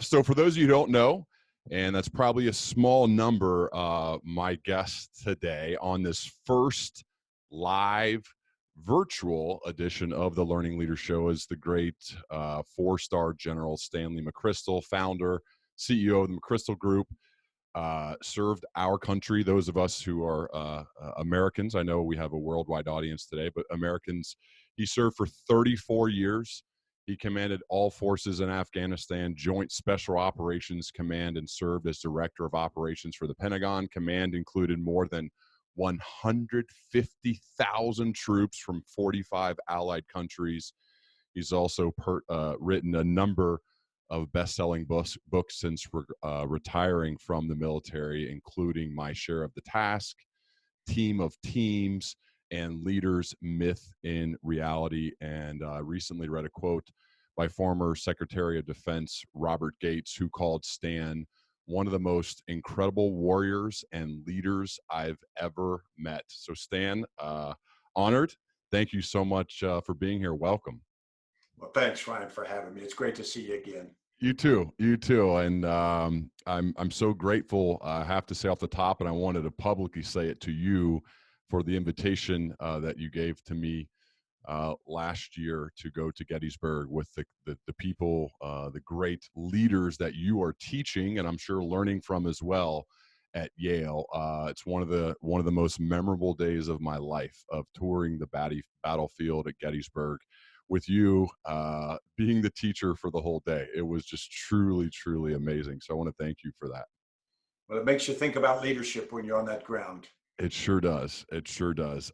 So for those of you who don't know, and that's probably a small number, my guest today on this first live virtual edition of the Learning Leader Show is the great four-star General Stanley McChrystal, founder, CEO of the McChrystal Group. Served our country, those of us who are Americans. I know we have a worldwide audience today, but Americans. He served for 34 years. He commanded all forces in Afghanistan, Joint Special Operations Command, and served as Director of Operations for the Pentagon. Command included more than 150,000 troops from 45 allied countries. He's also written a number of best-selling books since retiring from the military, including My Share of the Task, Team of Teams, and Leaders, Myth in Reality. And recently read a quote by former Secretary of Defense Robert Gates, who called Stan one of the most incredible warriors and leaders I've ever met. So Stan, honored. Thank you so much for being here. Welcome. Well, thanks, Ryan, for having me. It's great to see you again. You too, and I'm so grateful. I have to say off the top, and I wanted to publicly say it to you for the invitation that you gave to me last year to go to Gettysburg with the people, the great leaders that you are teaching, and I'm sure learning from as well at Yale. It's one of the most memorable days of my life of touring the battlefield at Gettysburg with you being the teacher for the whole day. It was just truly, truly amazing. So I want to thank you for that. Well, it makes you think about leadership when you're on that ground. It sure does. It sure does.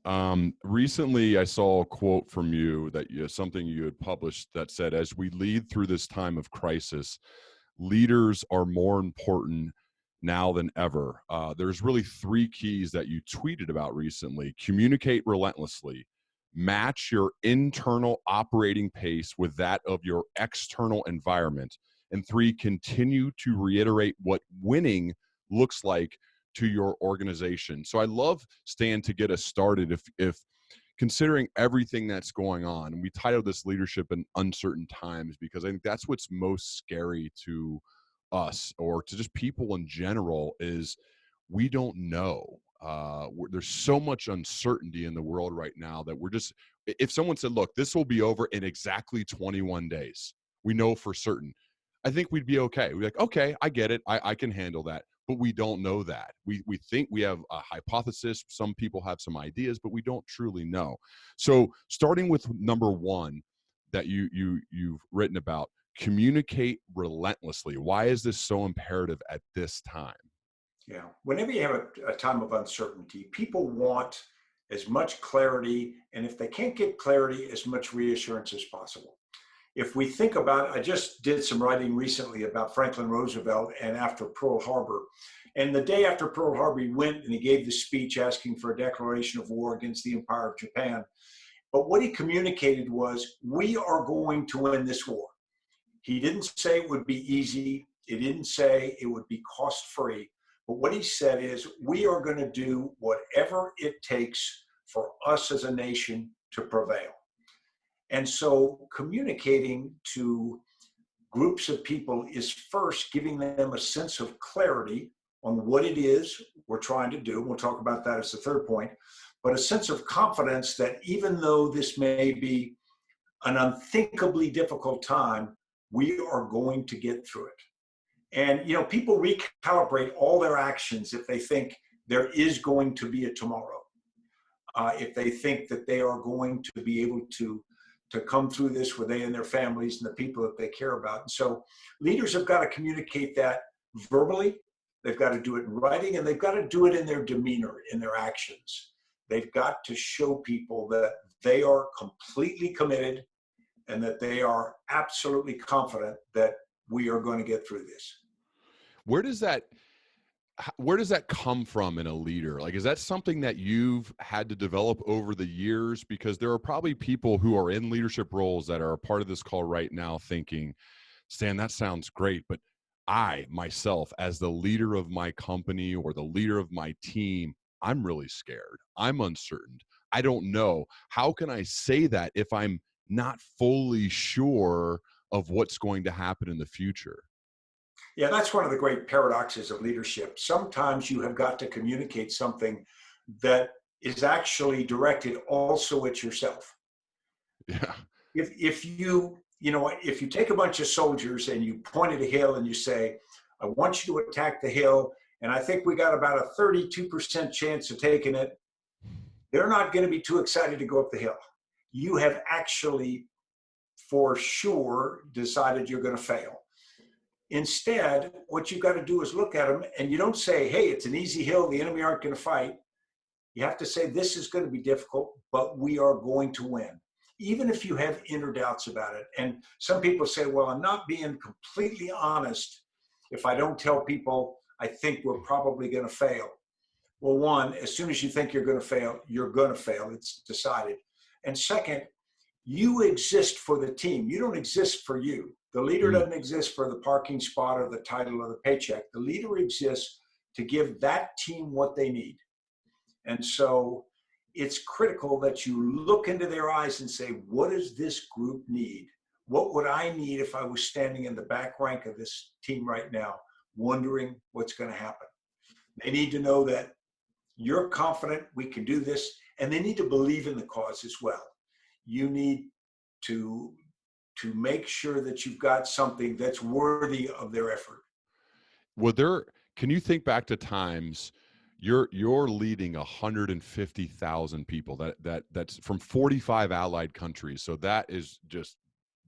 Recently, I saw a quote from you something you had published that said, as we lead through this time of crisis, leaders are more important now than ever. There's really three keys that you tweeted about recently. Communicate relentlessly. Match your internal operating pace with that of your external environment. And three, continue to reiterate what winning looks like to your organization. So I love, Stan, to get us started, if considering everything that's going on, and we titled this Leadership in Uncertain Times, because I think that's what's most scary to us or to just people in general is we don't know. There's so much uncertainty in the world right now that if someone said, look, this will be over in exactly 21 days, we know for certain, I think we'd be okay. We'd be like, okay, I get it. I can handle that. But we don't know that. We think we have a hypothesis. Some people have some ideas, but we don't truly know. So starting with number one that you've written about, communicate relentlessly. Why is this so imperative at this time? Yeah. Whenever you have a time of uncertainty, people want as much clarity, and if they can't get clarity, as much reassurance as possible. If we think about, I just did some writing recently about Franklin Roosevelt and after Pearl Harbor. And the day after Pearl Harbor, he went and he gave the speech asking for a declaration of war against the Empire of Japan. But what he communicated was, we are going to win this war. He didn't say it would be easy. He didn't say it would be cost-free. But what he said is, we are going to do whatever it takes for us as a nation to prevail. And so communicating to groups of people is first giving them a sense of clarity on what it is we're trying to do. We'll talk about that as the third point, but a sense of confidence that even though this may be an unthinkably difficult time, we are going to get through it. And, people recalibrate all their actions if they think there is going to be a tomorrow, if they think that they are going to be able to come through this with they and their families and the people that they care about. And so leaders have got to communicate that verbally. They've got to do it in writing, and they've got to do it in their demeanor, in their actions. They've got to show people that they are completely committed and that they are absolutely confident that we are going to get through this. Where does that come from in a leader? Like, is that something that you've had to develop over the years? Because there are probably people who are in leadership roles that are a part of this call right now thinking, Stan, that sounds great, but I, myself, as the leader of my company or the leader of my team, I'm really scared. I'm uncertain. I don't know. How can I say that if I'm not fully sure of what's going to happen in the future? Yeah, that's one of the great paradoxes of leadership. Sometimes you have got to communicate something that is actually directed also at yourself. Yeah. If if you take a bunch of soldiers and you point at a hill and you say, I want you to attack the hill, and I think we got about a 32% chance of taking it, they're not going to be too excited to go up the hill. You have actually, for sure, decided you're going to fail. Instead, what you've got to do is look at them, and you don't say, hey, it's an easy hill, the enemy aren't going to fight. You have to say, this is going to be difficult, but we are going to win, even if you have inner doubts about it. And some people say, well, I'm not being completely honest if I don't tell people I think we're probably going to fail. Well, one, as soon as you think you're going to fail, you're going to fail. It's decided. And second, you exist for the team. You don't exist for you. The leader Mm. doesn't exist for the parking spot or the title or the paycheck. The leader exists to give that team what they need. And so it's critical that you look into their eyes and say, what does this group need? What would I need if I was standing in the back rank of this team right now, wondering what's going to happen? They need to know that you're confident we can do this, and they need to believe in the cause as well. You need to make sure that you've got something that's worthy of their effort. Well, there, can you think back to times you're leading 150,000 people that's from 45 allied countries. So that is just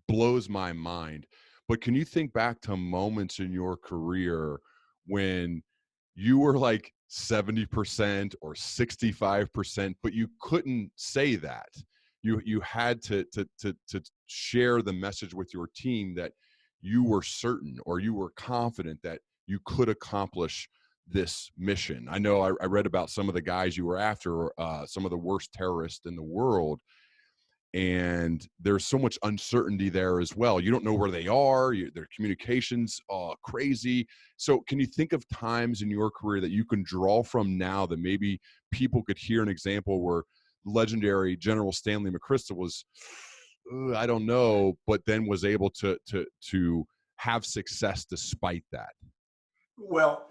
blows my mind. But can you think back to moments in your career when you were like 70% or 65%, but you couldn't say that? You had to share the message with your team that you were certain or you were confident that you could accomplish this mission. I know I read about some of the guys you were after, some of the worst terrorists in the world, and there's so much uncertainty there as well. You don't know where they are. Their communications crazy. So can you think of times in your career that you can draw from now that maybe people could hear an example where legendary General Stanley McChrystal was, I don't know, but then was able to have success despite that? Well,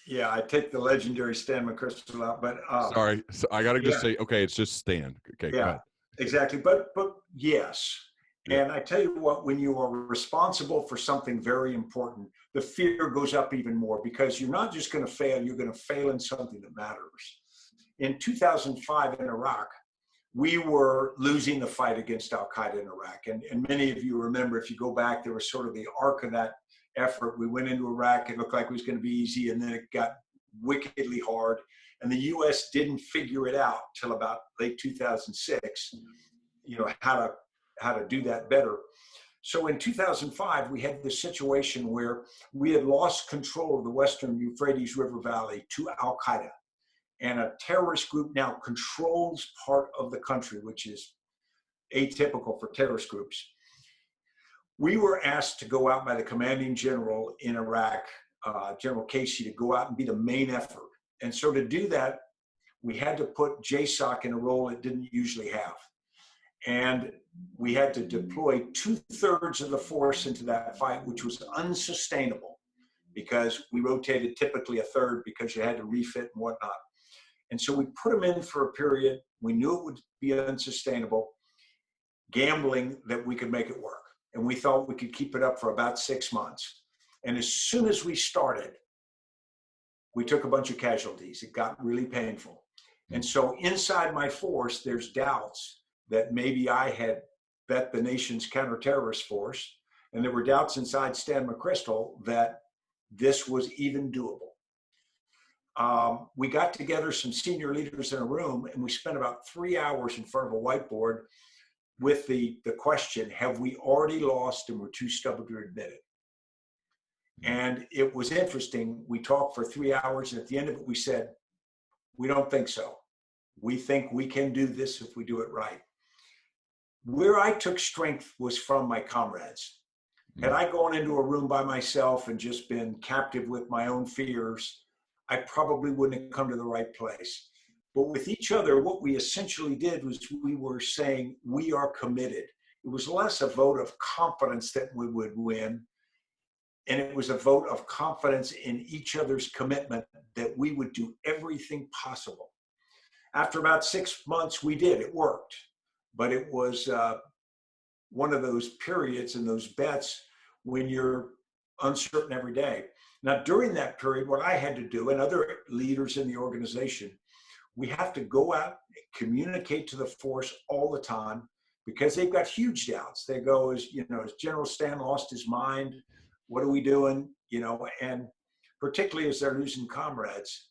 yeah, I take the legendary Stan McChrystal out, but Sorry, so I gotta just yeah, say, okay, it's just Stan. Okay, go yeah, ahead. exactly. But yes. Yeah. And I tell you what, when you are responsible for something very important, the fear goes up even more because you're not just going to fail, you're going to fail in something that matters. In 2005 in Iraq, we were losing the fight against Al Qaeda in Iraq. And many of you remember, if you go back, there was sort of the arc of that effort. We went into Iraq, it looked like it was going to be easy, and then it got wickedly hard. And the US didn't figure it out till about late 2006, how to do that better. So in 2005, we had this situation where we had lost control of the Western Euphrates River Valley to Al Qaeda. And a terrorist group now controls part of the country, which is atypical for terrorist groups. We were asked to go out by the commanding general in Iraq, General Casey, to go out and be the main effort. And so to do that, we had to put JSOC in a role it didn't usually have. And we had to deploy 2/3 of the force into that fight, which was unsustainable because we rotated typically a third because you had to refit and whatnot. And so we put them in for a period. We knew it would be unsustainable, gambling that we could make it work. And we thought we could keep it up for about 6 months. And as soon as we started, we took a bunch of casualties. It got really painful. And so inside my force, there's doubts that maybe I had bet the nation's counterterrorist force. And there were doubts inside Stan McChrystal that this was even doable. We got together some senior leaders in a room and we spent about 3 hours in front of a whiteboard with the question, have we already lost and we're too stubborn to admit it? And it was interesting. We talked for 3 hours and at the end of it, we said, we don't think so. We think we can do this if we do it right. Where I took strength was from my comrades. Had I gone into a room by myself and just been captive with my own fears, I probably wouldn't have come to the right place. But with each other, what we essentially did was we were saying, we are committed. It was less a vote of confidence that we would win and it was a vote of confidence in each other's commitment that we would do everything possible. After about 6 months, we did. It worked. But it was one of those periods and those bets when you're uncertain every day. Now, during that period, what I had to do, and other leaders in the organization, we have to go out and communicate to the force all the time, because they've got huge doubts. They go, as General Stan lost his mind? What are we doing? And particularly as they're losing comrades.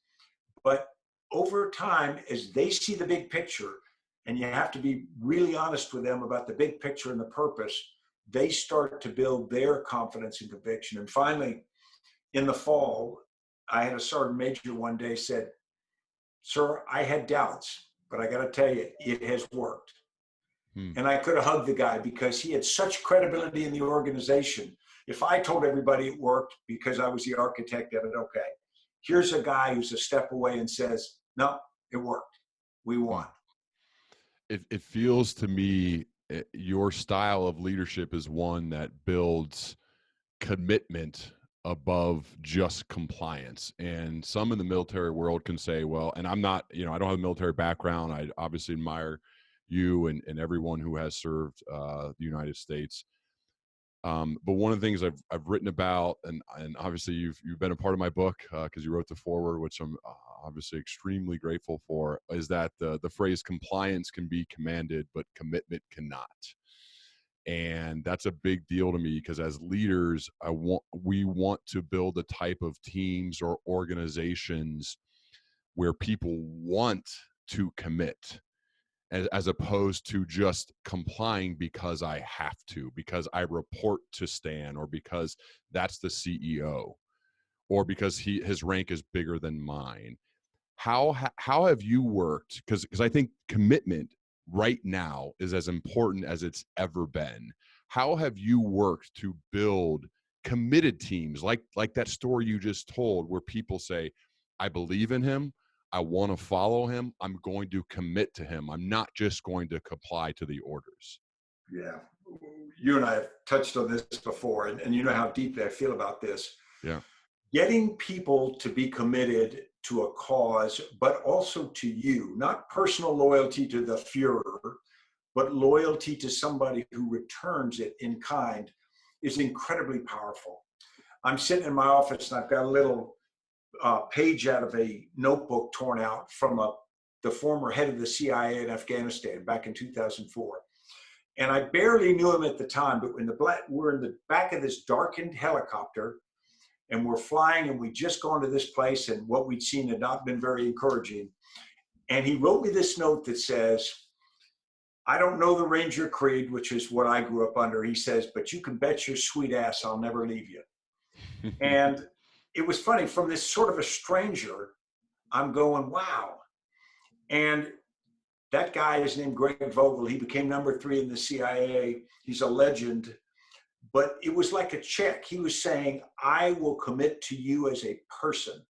But over time, as they see the big picture, and you have to be really honest with them about the big picture and the purpose, they start to build their confidence and conviction. And finally, in the fall, I had a sergeant major one day said, "Sir, I had doubts, but I got to tell you, it has worked." And I could have hugged the guy because he had such credibility in the organization. If I told everybody it worked because I was the architect of it, okay. Here's a guy who's a step away and says, "No, it worked. We won." It feels to me your style of leadership is one that builds commitment above just compliance. And some in the military world can say, well, and I'm not, I don't have a military background. I obviously admire you and everyone who has served the United States. But one of the things I've written about, and obviously you've been a part of my book because you wrote the foreword, which I'm obviously extremely grateful for, is that the phrase compliance can be commanded, but commitment cannot. And that's a big deal to me, because as leaders, we want to build a type of teams or organizations where people want to commit, as opposed to just complying because I have to, because I report to Stan, or because that's the CEO, or because his rank is bigger than mine. How have you worked? Because I think commitment right now is as important as it's ever been. How have you worked to build committed teams like that story you just told, where people say, "I believe in him. I want to follow him. I'm going to commit to him. I'm not just going to comply to the orders"? Yeah. You and I have touched on this before, and you know how deeply I feel about this. Yeah. Getting people to be committed to a cause, but also to you, not personal loyalty to the Führer, but loyalty to somebody who returns it in kind, is incredibly powerful. I'm sitting in my office and I've got a little page out of a notebook torn out from the former head of the CIA in Afghanistan back in 2004. And I barely knew him at the time, but we're in the back of this darkened helicopter, and we're flying, and we just gone to this place, and what we'd seen had not been very encouraging. And he wrote me this note that says, "I don't know the Ranger Creed," which is what I grew up under. He says, "but you can bet your sweet ass I'll never leave you." And it was funny, from this sort of a stranger, I'm going, wow. And that guy is named Greg Vogel. He became number 3 in the CIA. He's a legend. But it was like a check. He was saying, "I will commit to you as a person."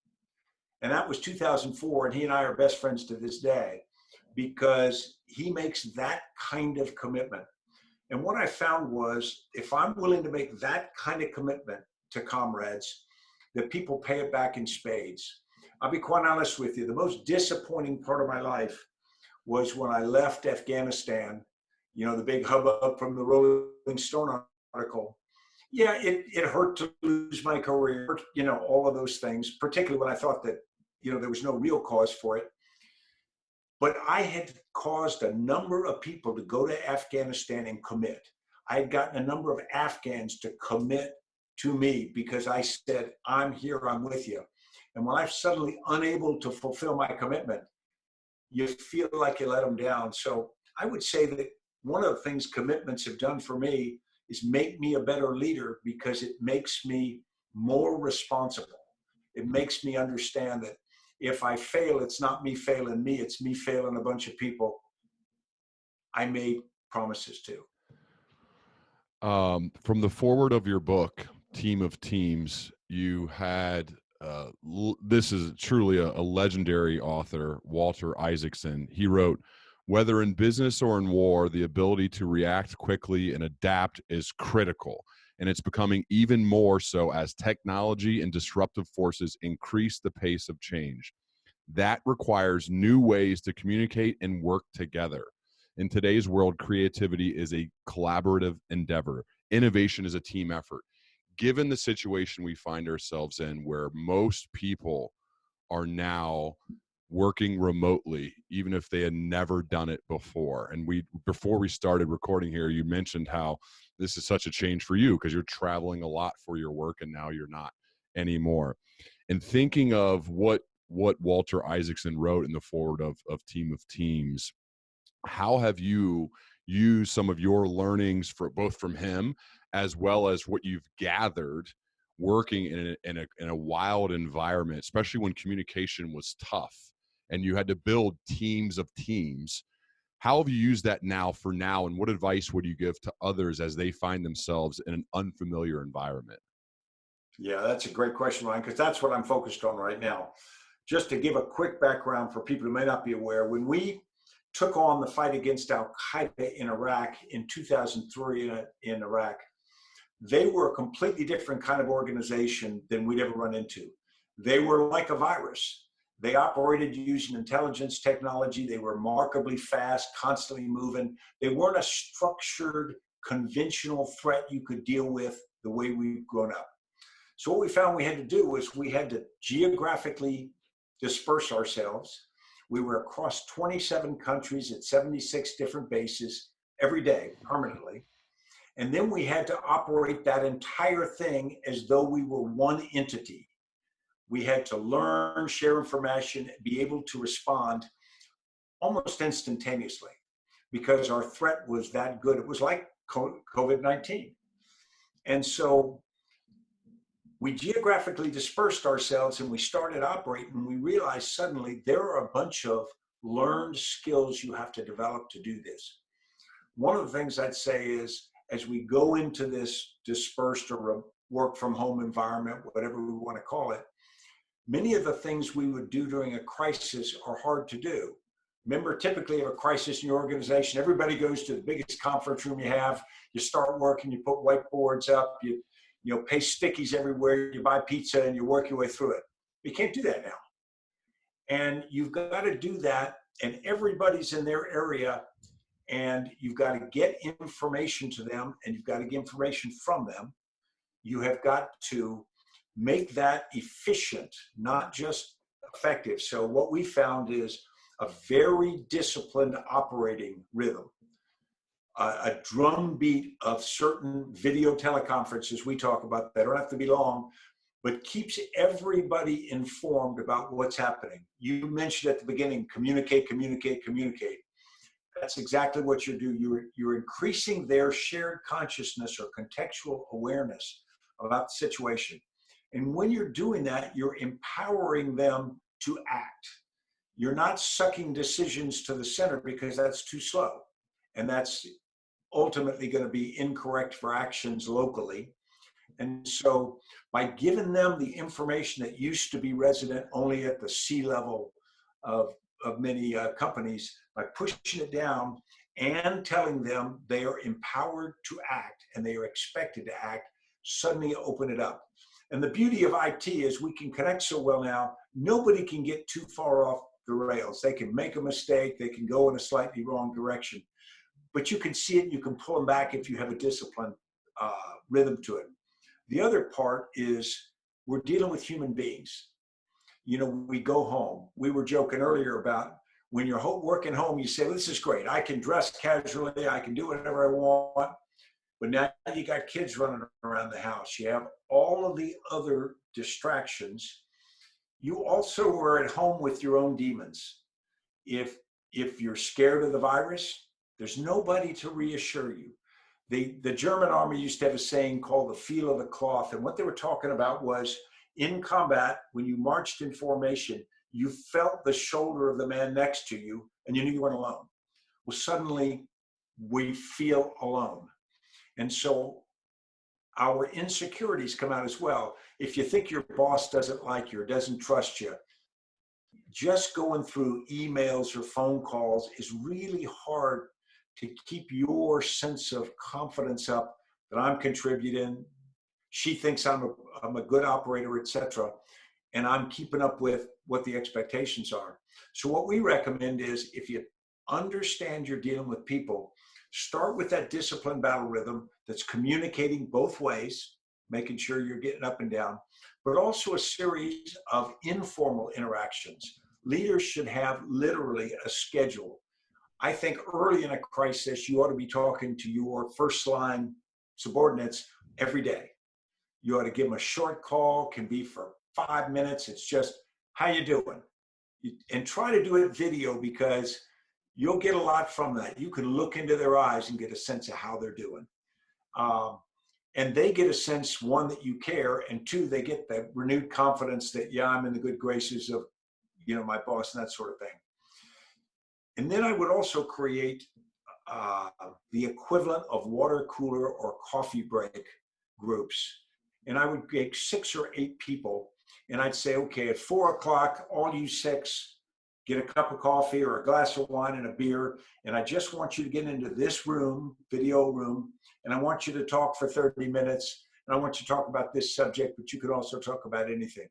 And that was 2004. And he and I are best friends to this day, because he makes that kind of commitment. And what I found was, if I'm willing to make that kind of commitment to comrades, that people pay it back in spades. I'll be quite honest with you. The most disappointing part of my life was when I left Afghanistan. The big hubbub from the Rolling Stone article. Yeah, it hurt to lose my career, all of those things, particularly when I thought that, there was no real cause for it. But I had caused a number of people to go to Afghanistan and commit. I had gotten a number of Afghans to commit to me because I said, "I'm here, I'm with you." And when I'm suddenly unable to fulfill my commitment, you feel like you let them down. So I would say that one of the things commitments have done for me is make me a better leader, because it makes me more responsible. It makes me understand that if I fail, it's not me failing me, it's me failing a bunch of people I made promises to. From the foreword of your book, Team of Teams, you had, this is truly a legendary author, Walter Isaacson. He wrote, "Whether in business or in war, the ability to react quickly and adapt is critical. and it's becoming even more so as technology and disruptive forces increase the pace of change. That requires new ways to communicate and work together. In today's world, creativity is a collaborative endeavor. Innovation is a team effort. Given the situation we find ourselves in, where most people are now working remotely, even if they had never done it before. And before we started recording here, you mentioned how this is such a change for you because you're traveling a lot for your work and now you're not anymore. And thinking of what Walter Isaacson wrote in the foreword of Team of Teams, how have you used some of your learnings for both from him as well as what you've gathered working in a wild environment, especially when communication was tough and you had to build teams of teams? How have you used that now, and what advice would you give to others as they find themselves in an unfamiliar environment? Yeah, that's a great question, Ryan, because that's what I'm focused on right now. Just to give a quick background for people who may not be aware, when we took on the fight against Al-Qaeda in Iraq in 2003 in Iraq, they were a completely different kind of organization than we'd ever run into. They were like a virus. They operated using intelligence technology. They were remarkably fast, constantly moving. They weren't a structured, conventional threat you could deal with the way we've grown up. So what we found we had to do was we had to geographically disperse ourselves. We were across 27 countries at 76 different bases every day, permanently. And then we had to operate that entire thing as though we were one entity. We had to learn, share information, be able to respond almost instantaneously because our threat was that good. It was like COVID-19. And so we geographically dispersed ourselves and we started operating, and we realized suddenly there are a bunch of learned skills you have to develop to do this. One of the things I'd say is, as we go into this dispersed or work from home environment, whatever we want to call it, many of the things we would do during a crisis are hard to do. Remember, typically of a crisis in your organization, everybody goes to the biggest conference room you have, you start working, you put whiteboards up, you paste stickies everywhere, you buy pizza and you work your way through it. You can't do that now. And you've got to do that, and everybody's in their area, and you've got to get information to them, and you've got to get information from them. You have got to make that efficient, not just effective. So what we found is a very disciplined operating rhythm, a drumbeat of certain video teleconferences we talk about that don't have to be long, but keeps everybody informed about what's happening. You mentioned at the beginning, communicate, communicate, communicate. That's exactly what you do. You're increasing their shared consciousness or contextual awareness about the situation. And when you're doing that, you're empowering them to act. You're not sucking decisions to the center because that's too slow. And that's ultimately going to be incorrect for actions locally. And so by giving them the information that used to be resident only at the C-level of many companies, by pushing it down and telling them they are empowered to act and they are expected to act, suddenly open it up. And the beauty of IT is we can connect so well now, nobody can get too far off the rails. They can make a mistake, they can go in a slightly wrong direction, but you can see it, you can pull them back if you have a disciplined rhythm to it. The other part is we're dealing with human beings. We go home. We were joking earlier about when you're working home, you say, this is great. I can dress casually. I can do whatever I want. But now you got kids running around the house. You have all of the other distractions. You also are at home with your own demons. If you're scared of the virus, there's nobody to reassure you. The German army used to have a saying called the feel of the cloth. And what they were talking about was in combat, when you marched in formation, you felt the shoulder of the man next to you and you knew you weren't alone. Well, suddenly we feel alone. And so our insecurities come out as well. If you think your boss doesn't like you or doesn't trust you, just going through emails or phone calls is really hard to keep your sense of confidence up that I'm contributing, she thinks I'm a good operator, etc. And I'm keeping up with what the expectations are. So what we recommend is, if you understand you're dealing with people, start with that disciplined battle rhythm that's communicating both ways, making sure you're getting up and down, but also a series of informal interactions. Leaders should have literally a schedule. I think early in a crisis, you ought to be talking to your first line subordinates every day. You ought to give them a short call, can be for 5 minutes. It's just, how you doing? And try to do it video, because you'll get a lot from that. You can look into their eyes and get a sense of how they're doing. And they get a sense, one, that you care, and two, they get that renewed confidence that, yeah, I'm in the good graces of, my boss and that sort of thing. And then I would also create the equivalent of water cooler or coffee break groups. And I would get 6 or 8 people, and I'd say, okay, at 4 o'clock, all you 6 get a cup of coffee or a glass of wine and a beer. And I just want you to get into this room, video room, and I want you to talk for 30 minutes. And I want you to talk about this subject, but you could also talk about anything.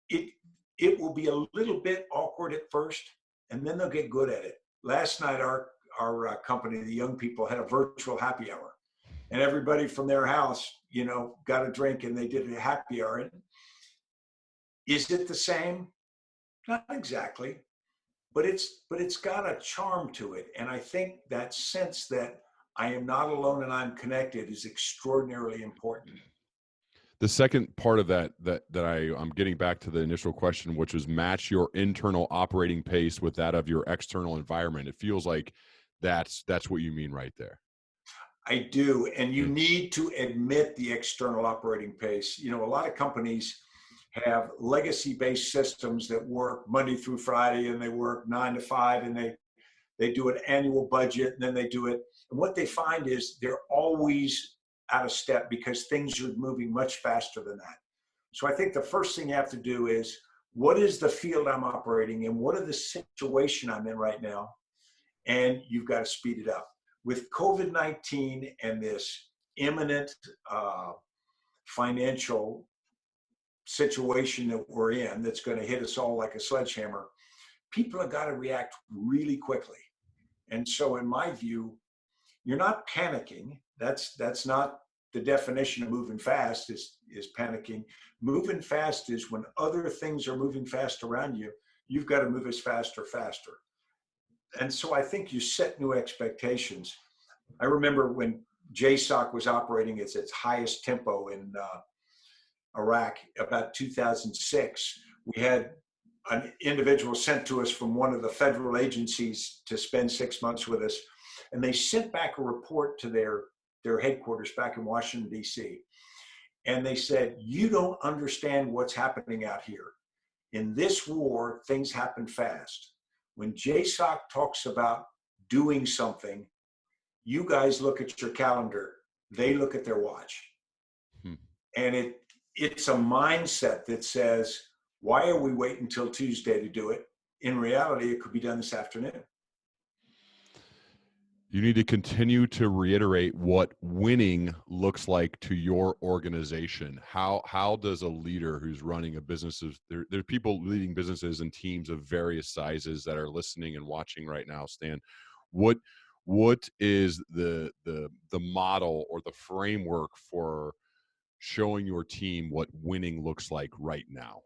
It will be a little bit awkward at first, and then they'll get good at it. Last night, our company, the young people, had a virtual happy hour, and everybody from their house, got a drink, and they did a happy hour. And is it the same? Not exactly, but it's got a charm to it. And I think that sense that I am not alone and I'm connected is extraordinarily important. The second part of that I'm getting back to the initial question, which was match your internal operating pace with that of your external environment. It feels like that's what you mean right there. I do. And you need to admit the external operating pace. A lot of companies have legacy-based systems that work Monday through Friday, and they work 9 to 5, and they do an annual budget, and then they do it. And what they find is they're always out of step, because things are moving much faster than that. So I think the first thing you have to do is, what is the field I'm operating in? What are the situation I'm in right now? And you've got to speed it up. With COVID-19 and this imminent financial situation that we're in, that's going to hit us all like a sledgehammer, people have got to react really quickly. And so in my view, you're not panicking. That's not the definition of moving fast, is panicking. Moving fast is when other things are moving fast around you, you've got to move as fast or faster. And so I think you set new expectations. I remember when JSOC was operating at its highest tempo in Iraq, about 2006, we had an individual sent to us from one of the federal agencies to spend 6 months with us. And they sent back a report to their headquarters back in Washington, D.C. And they said, you don't understand what's happening out here. In this war, things happen fast. When JSOC talks about doing something, you guys look at your calendar, they look at their watch. And it's a mindset that says, why are we waiting until Tuesday to do it? In reality, it could be done this afternoon. You need to continue to reiterate what winning looks like to your organization. How does a leader who's running a business, there are people leading businesses and teams of various sizes that are listening and watching right now, Stan. What is the model or the framework for showing your team what winning looks like right now?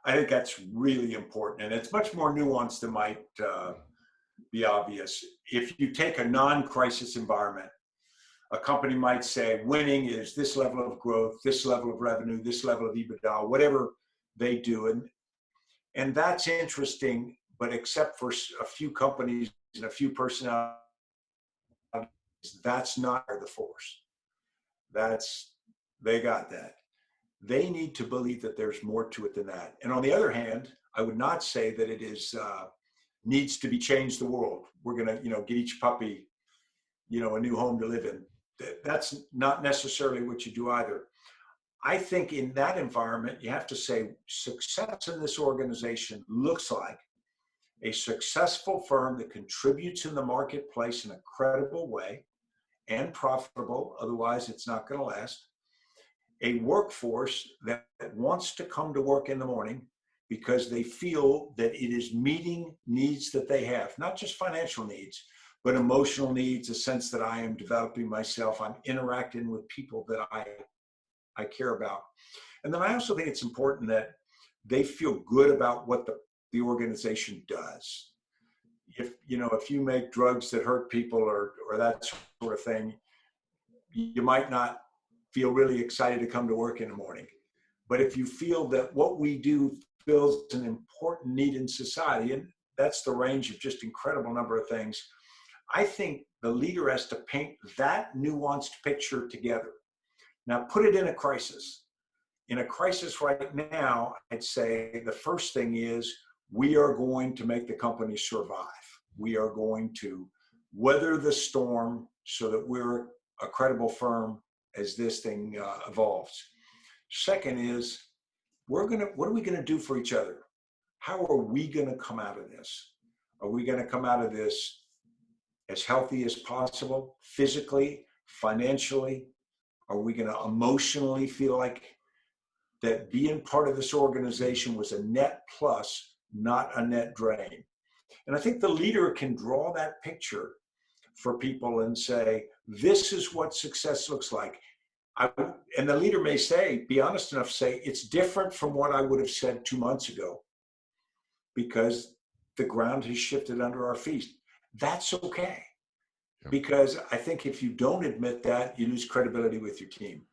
I think that's really important, and it's much more nuanced than might be obvious. If you take a non-crisis environment, a company might say winning is this level of growth, this level of revenue, this level of EBITDA, whatever they do. And that's interesting, but except for a few companies and a few personalities, that's not the force. They got that. They need to believe that there's more to it than that. And on the other hand, I would not say that it is needs to be changed the world. We're going to, get each puppy, a new home to live in. That's not necessarily what you do either. I think in that environment, you have to say success in this organization looks like a successful firm that contributes in the marketplace in a credible way and profitable. Otherwise, it's not going to last. a workforce that wants to come to work in the morning because they feel that it is meeting needs that they have, not just financial needs, but emotional needs, a sense that I am developing myself, I'm interacting with people that I care about. And then I also think it's important that they feel good about what the organization does. If you make drugs that hurt people or that sort of thing, you might not feel really excited to come to work in the morning. But if you feel that what we do fills an important need in society, and that's the range of just incredible number of things, I think the leader has to paint that nuanced picture together. Now, put it in a crisis. In a crisis right now, I'd say the first thing is we are going to make the company survive. We are going to weather the storm so that we're a credible firm as this thing evolves. Second is what are we going to do for each other? How are we going to come out of this? Are we going to come out of this as healthy as possible, physically, financially? Are we going to emotionally feel like that being part of this organization was a net plus, not a net drain? And I think the leader can draw that picture for people and say, this is what success looks like. And the leader may say, be honest enough to say, it's different from what I would have said 2 months ago because the ground has shifted under our feet. That's okay. Yeah. Because I think if you don't admit that, you lose credibility with your team.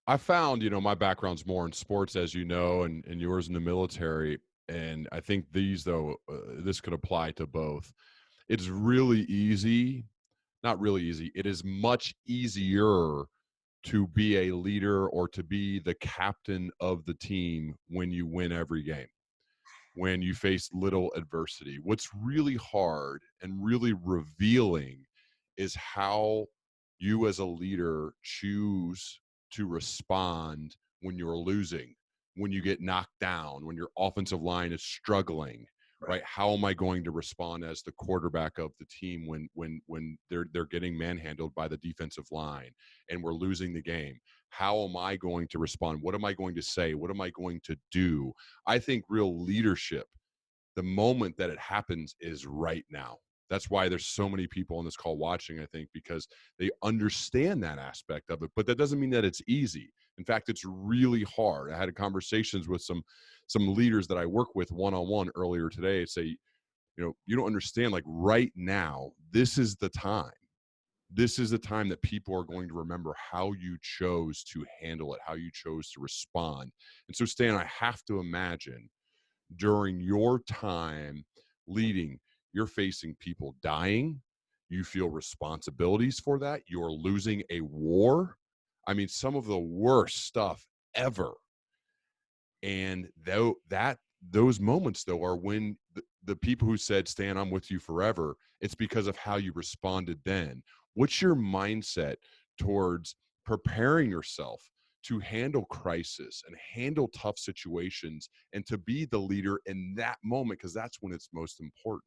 I found, my background's more in sports, as you know, and yours in the military. And I think this could apply to both. It's really easy, not really easy. It is much easier to be a leader or to be the captain of the team when you win every game, when you face little adversity. What's really hard and really revealing is how you as a leader choose to respond when you're losing, when you get knocked down, when your offensive line is struggling, right? How am I going to respond as the quarterback of the team when they're getting manhandled by the defensive line and we're losing the game? How am I going to respond? What am I going to say? What am I going to do? I think real leadership, the moment that it happens is right now. That's why there's so many people on this call watching, I think, because they understand that aspect of it. But that doesn't mean that it's easy. In fact, it's really hard. I had conversations with some leaders that I work with one-on-one earlier today. Say, you don't understand, like right now, this is the time. This is the time that people are going to remember how you chose to handle it, how you chose to respond. And so, Stan, I have to imagine during your time leading, you're facing people dying. You feel responsibilities for that. You're losing a war. I mean, some of the worst stuff ever. And those moments, though, are when the people who said, Stan, I'm with you forever, it's because of how you responded then. What's your mindset towards preparing yourself to handle crisis and handle tough situations and to be the leader in that moment? Because that's when it's most important.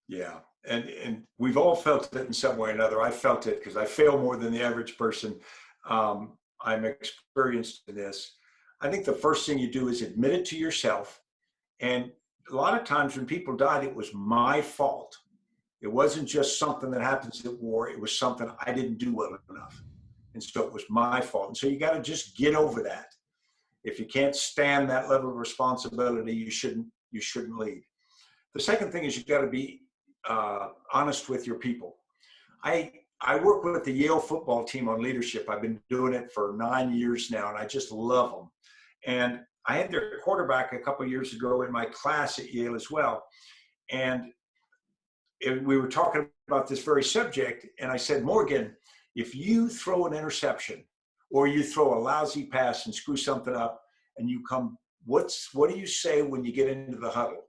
Yeah. And we've all felt it in some way or another. I felt it because I fail more than the average person. I'm experienced in this. I think the first thing you do is admit it to yourself. And a lot of times when people died, it was my fault. It wasn't just something that happens at war. It was something I didn't do well enough. And so it was my fault. And so you got to just get over that. If you can't stand that level of responsibility, you shouldn't lead. The second thing is you got to be honest with your people. I work with the Yale football team on leadership. I've been doing it for 9 years now, and I just love them. And I had their quarterback a couple of years ago in my class at Yale as well. And we were talking about this very subject, and I said, Morgan, if you throw an interception or you throw a lousy pass and screw something up and you come, what do you say when you get into the huddle?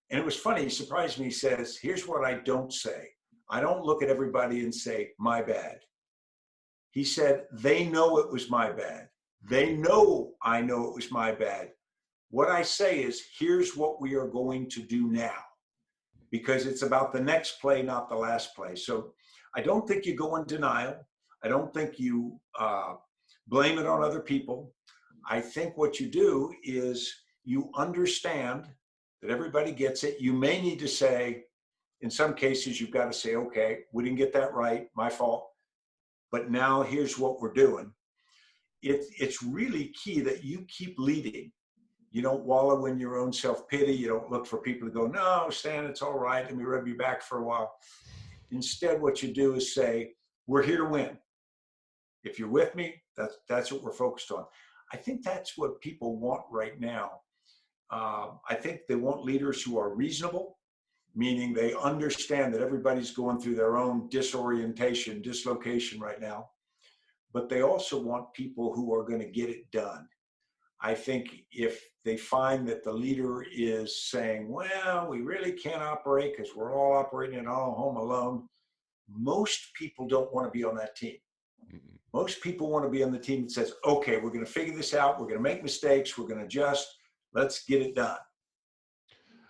And it was funny, he surprised me. He says, here's what I don't say. I don't look at everybody and say, my bad. He said, they know it was my bad. They know I know it was my bad. What I say is, here's what we are going to do now, because it's about the next play, not the last play. So I don't think you go in denial. I don't think you blame it on other people. I think what you do is you understand that everybody gets it. You may need to say, in some cases, you've got to say, okay, we didn't get that right, my fault. But now here's what we're doing. It's really key that you keep leading. You don't wallow in your own self-pity. You don't look for people to go, no, Stan, it's all right. Let me rub you back for a while. Instead, what you do is say, we're here to win. If you're with me, that's what we're focused on. I think that's what people want right now. I think they want leaders who are reasonable, meaning they understand that everybody's going through their own disorientation, dislocation right now, but they also want people who are going to get it done. I think if they find that the leader is saying, well, we really can't operate because we're all operating at home alone, most people don't want to be on that team. Mm-hmm. Most people want to be on the team that says, okay, we're going to figure this out. We're going to make mistakes. We're going to adjust. Let's get it done.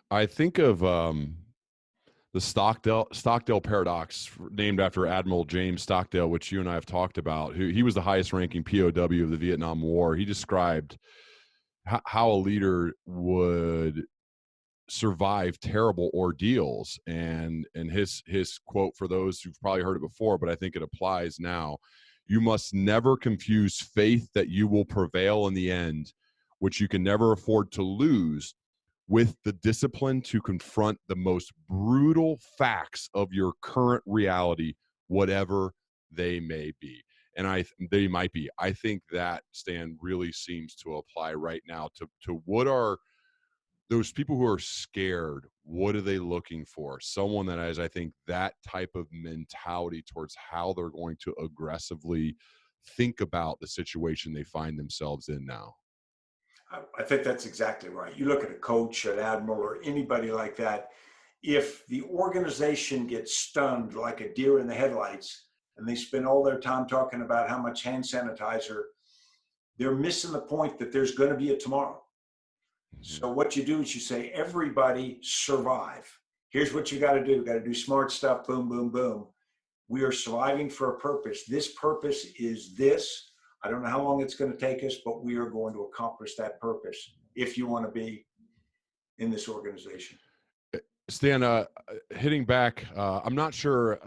I think of the Stockdale Paradox, named after Admiral James Stockdale, which you and I have talked about. He was the highest ranking POW of the Vietnam War. He described how a leader would survive terrible ordeals, and his quote, for those who've probably heard it before, but I think it applies now: you must never confuse faith that you will prevail in the end, which you can never afford to lose, with the discipline to confront the most brutal facts of your current reality, whatever they may be. And they might be. I think that, Stan, really seems to apply right now to what are those people who are scared. What are they looking for? Someone that has, I think, that type of mentality towards how they're going to aggressively think about the situation they find themselves in now. I think that's exactly right. You look at a coach, an admiral, or anybody like that. If the organization gets stunned like a deer in the headlights and they spend all their time talking about how much hand sanitizer, they're missing the point that there's going to be a tomorrow. Mm-hmm. So what you do is you say, everybody survive. Here's what you got to do. You got to do smart stuff. Boom, boom, boom. We are surviving for a purpose. This purpose is this. I don't know how long it's going to take us, but we are going to accomplish that purpose if you want to be in this organization. Stan, hitting back, I'm not sure,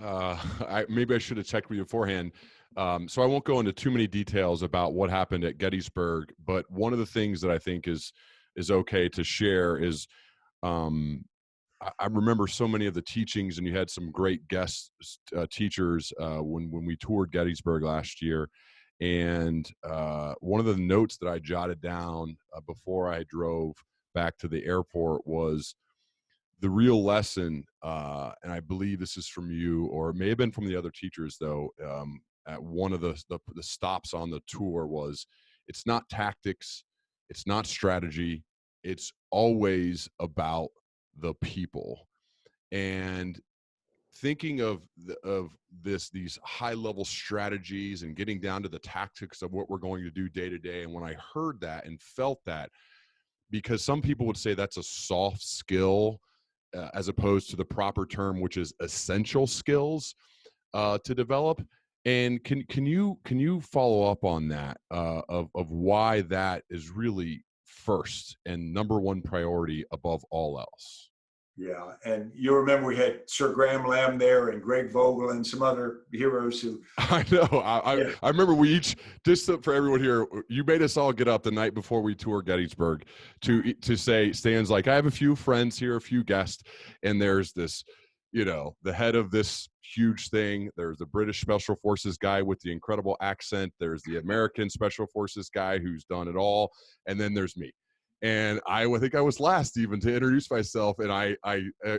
maybe I should have checked with you beforehand, so I won't go into too many details about what happened at Gettysburg, but one of the things that I think is okay to share is I remember so many of the teachings, and you had some great guest teachers when we toured Gettysburg last year. And one of the notes that I jotted down before I drove back to the airport was the real lesson, and I believe this is from you, or it may have been from the other teachers, though, at one of the stops on the tour, was it's not tactics, it's not strategy, it's always about the people. And thinking of these high level strategies and getting down to the tactics of what we're going to do day to day. And when I heard that and felt that, because some people would say that's a soft skill, as opposed to the proper term, which is essential skills to develop. And can you follow up on that, of why that is really first and number one priority above all else? Yeah, and you remember we had Sir Graham Lamb there and Greg Vogel and some other heroes who. I know. I remember we each, just for everyone here, you made us all get up the night before we toured Gettysburg to say, Stan's like, I have a few friends here, a few guests, and there's this, the head of this huge thing. There's the British Special Forces guy with the incredible accent. There's the American Special Forces guy who's done it all, and then there's me. And I think I was last even to introduce myself, and I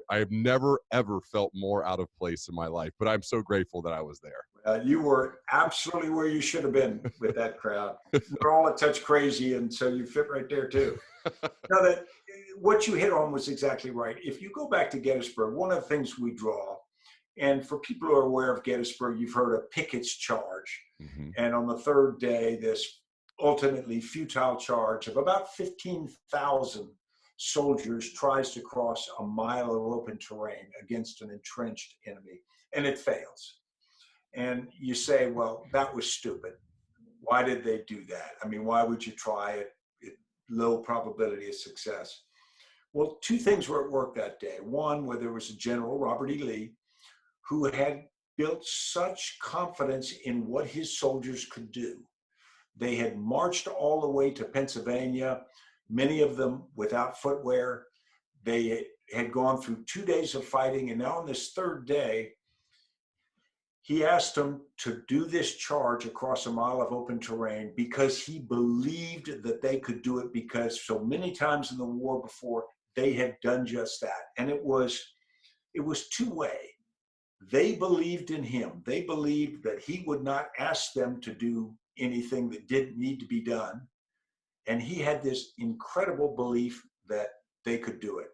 have never ever felt more out of place in my life. But I'm so grateful that I was there. You were absolutely where you should have been with that crowd. They're all a touch crazy, and so you fit right there too. Now, that what you hit on was exactly right. If you go back to Gettysburg, one of the things we draw, and for people who are aware of Gettysburg, you've heard of Pickett's charge. Mm-hmm. And on the third day, this ultimately futile charge of about 15,000 soldiers tries to cross a mile of open terrain against an entrenched enemy, and it fails. And you say, well, that was stupid. Why did they do that? I mean, why would you try it? Low probability of success. Well, two things were at work that day. One, where there was a general, Robert E. Lee, who had built such confidence in what his soldiers could do. They had marched all the way to Pennsylvania, many of them without footwear. They had gone through 2 days of fighting, and now on this third day, he asked them to do this charge across a mile of open terrain because he believed that they could do it, because so many times in the war before, they had done just that. And it was two-way. They believed in him. They believed that he would not ask them to do anything that didn't need to be done. And he had this incredible belief that they could do it.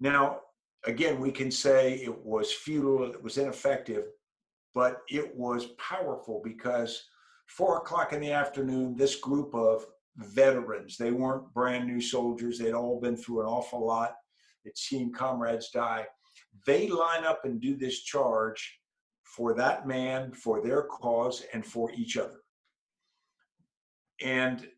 Now, again, we can say it was futile, it was ineffective, but it was powerful because 4 o'clock in the afternoon, this group of veterans, they weren't brand new soldiers. They'd all been through an awful lot. They'd seen comrades die. They line up and do this charge for that man, for their cause, and for each other. And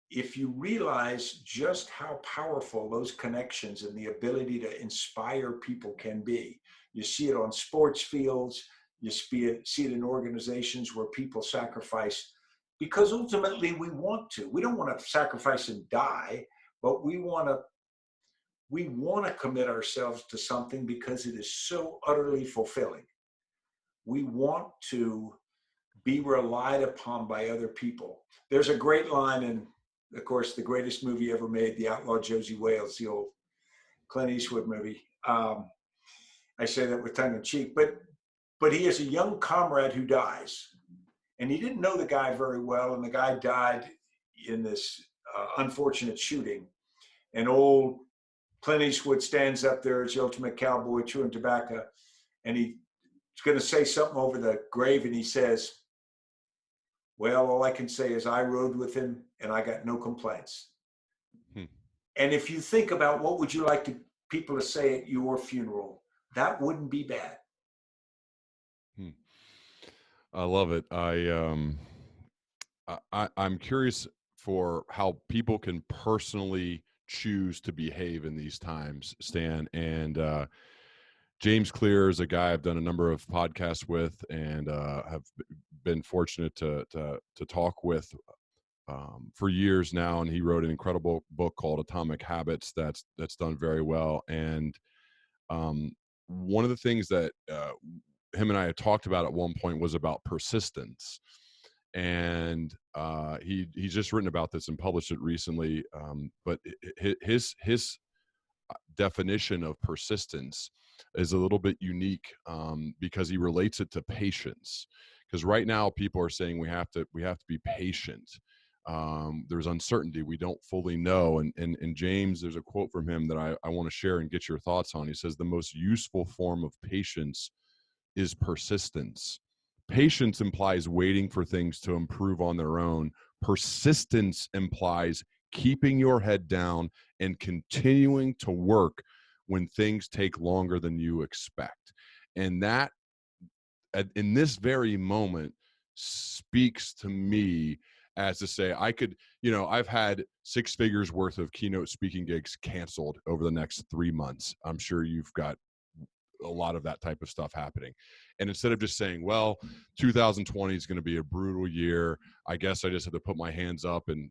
if you realize just how powerful those connections and the ability to inspire people can be, you see it on sports fields, you see it in organizations where people sacrifice because ultimately we want to. We don't want to sacrifice and die, but we want to commit ourselves to something because it is so utterly fulfilling. We want to be relied upon by other people. There's a great line in, of course, the greatest movie ever made, The Outlaw Josie Wales, the old Clint Eastwood movie. I say that with tongue in cheek, but he has a young comrade who dies, and he didn't know the guy very well, and the guy died in this unfortunate shooting. And old Clint Eastwood stands up there as the ultimate cowboy chewing tobacco, and he's going to say something over the grave, and he says, well, all I can say is I rode with him and I got no complaints. And if you think about what would you like people to say at your funeral, that wouldn't be bad. I love it. I'm curious for how people can personally choose to behave in these times, Stan. And James Clear is a guy I've done a number of podcasts with and have been fortunate to talk with for years now. And he wrote an incredible book called Atomic Habits that's done very well. And one of the things that him and I had talked about at one point was about persistence. And he's just written about this and published it recently. But his definition of persistence is a little bit unique because he relates it to patience. Because right now people are saying we have to be patient. There's uncertainty. We don't fully know. And James, there's a quote from him that I want to share and get your thoughts on. He says, the most useful form of patience is persistence. Patience implies waiting for things to improve on their own. Persistence implies keeping your head down and continuing to work when things take longer than you expect. And that, in this very moment, speaks to me as to say, I could, I've had 6 figures worth of keynote speaking gigs canceled over the next 3 months. I'm sure you've got a lot of that type of stuff happening. And instead of just saying, well, 2020 is going to be a brutal year, I guess I just have to put my hands up and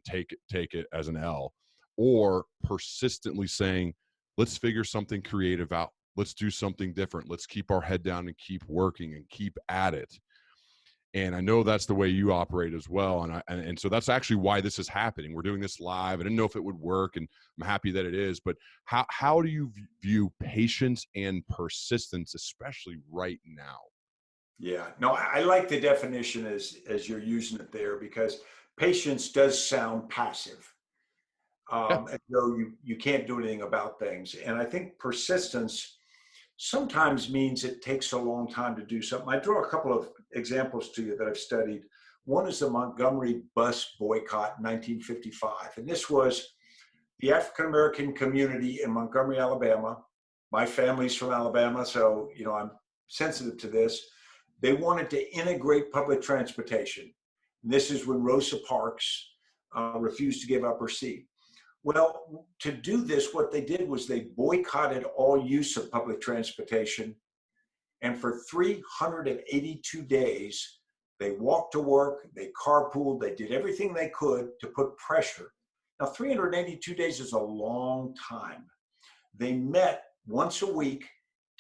take it as an L, or persistently saying, let's figure something creative out. Let's do something different. Let's keep our head down and keep working and keep at it. And I know that's the way you operate as well. And so that's actually why this is happening. We're doing this live. I didn't know if it would work, and I'm happy that it is. But how do you view patience and persistence, especially right now? Yeah, no, I like the definition as you're using it there, because patience does sound passive, as though you can't do anything about things. And I think persistence sometimes means it takes a long time to do something. I draw a couple of examples to you that I've studied. One is the Montgomery bus boycott in 1955. And this was the African-American community in Montgomery, Alabama. My family's from Alabama, so I'm sensitive to this. They wanted to integrate public transportation. And this is when Rosa Parks refused to give up her seat. Well, to do this, what they did was they boycotted all use of public transportation. And for 382 days, they walked to work, they carpooled, they did everything they could to put pressure. Now, 382 days is a long time. They met once a week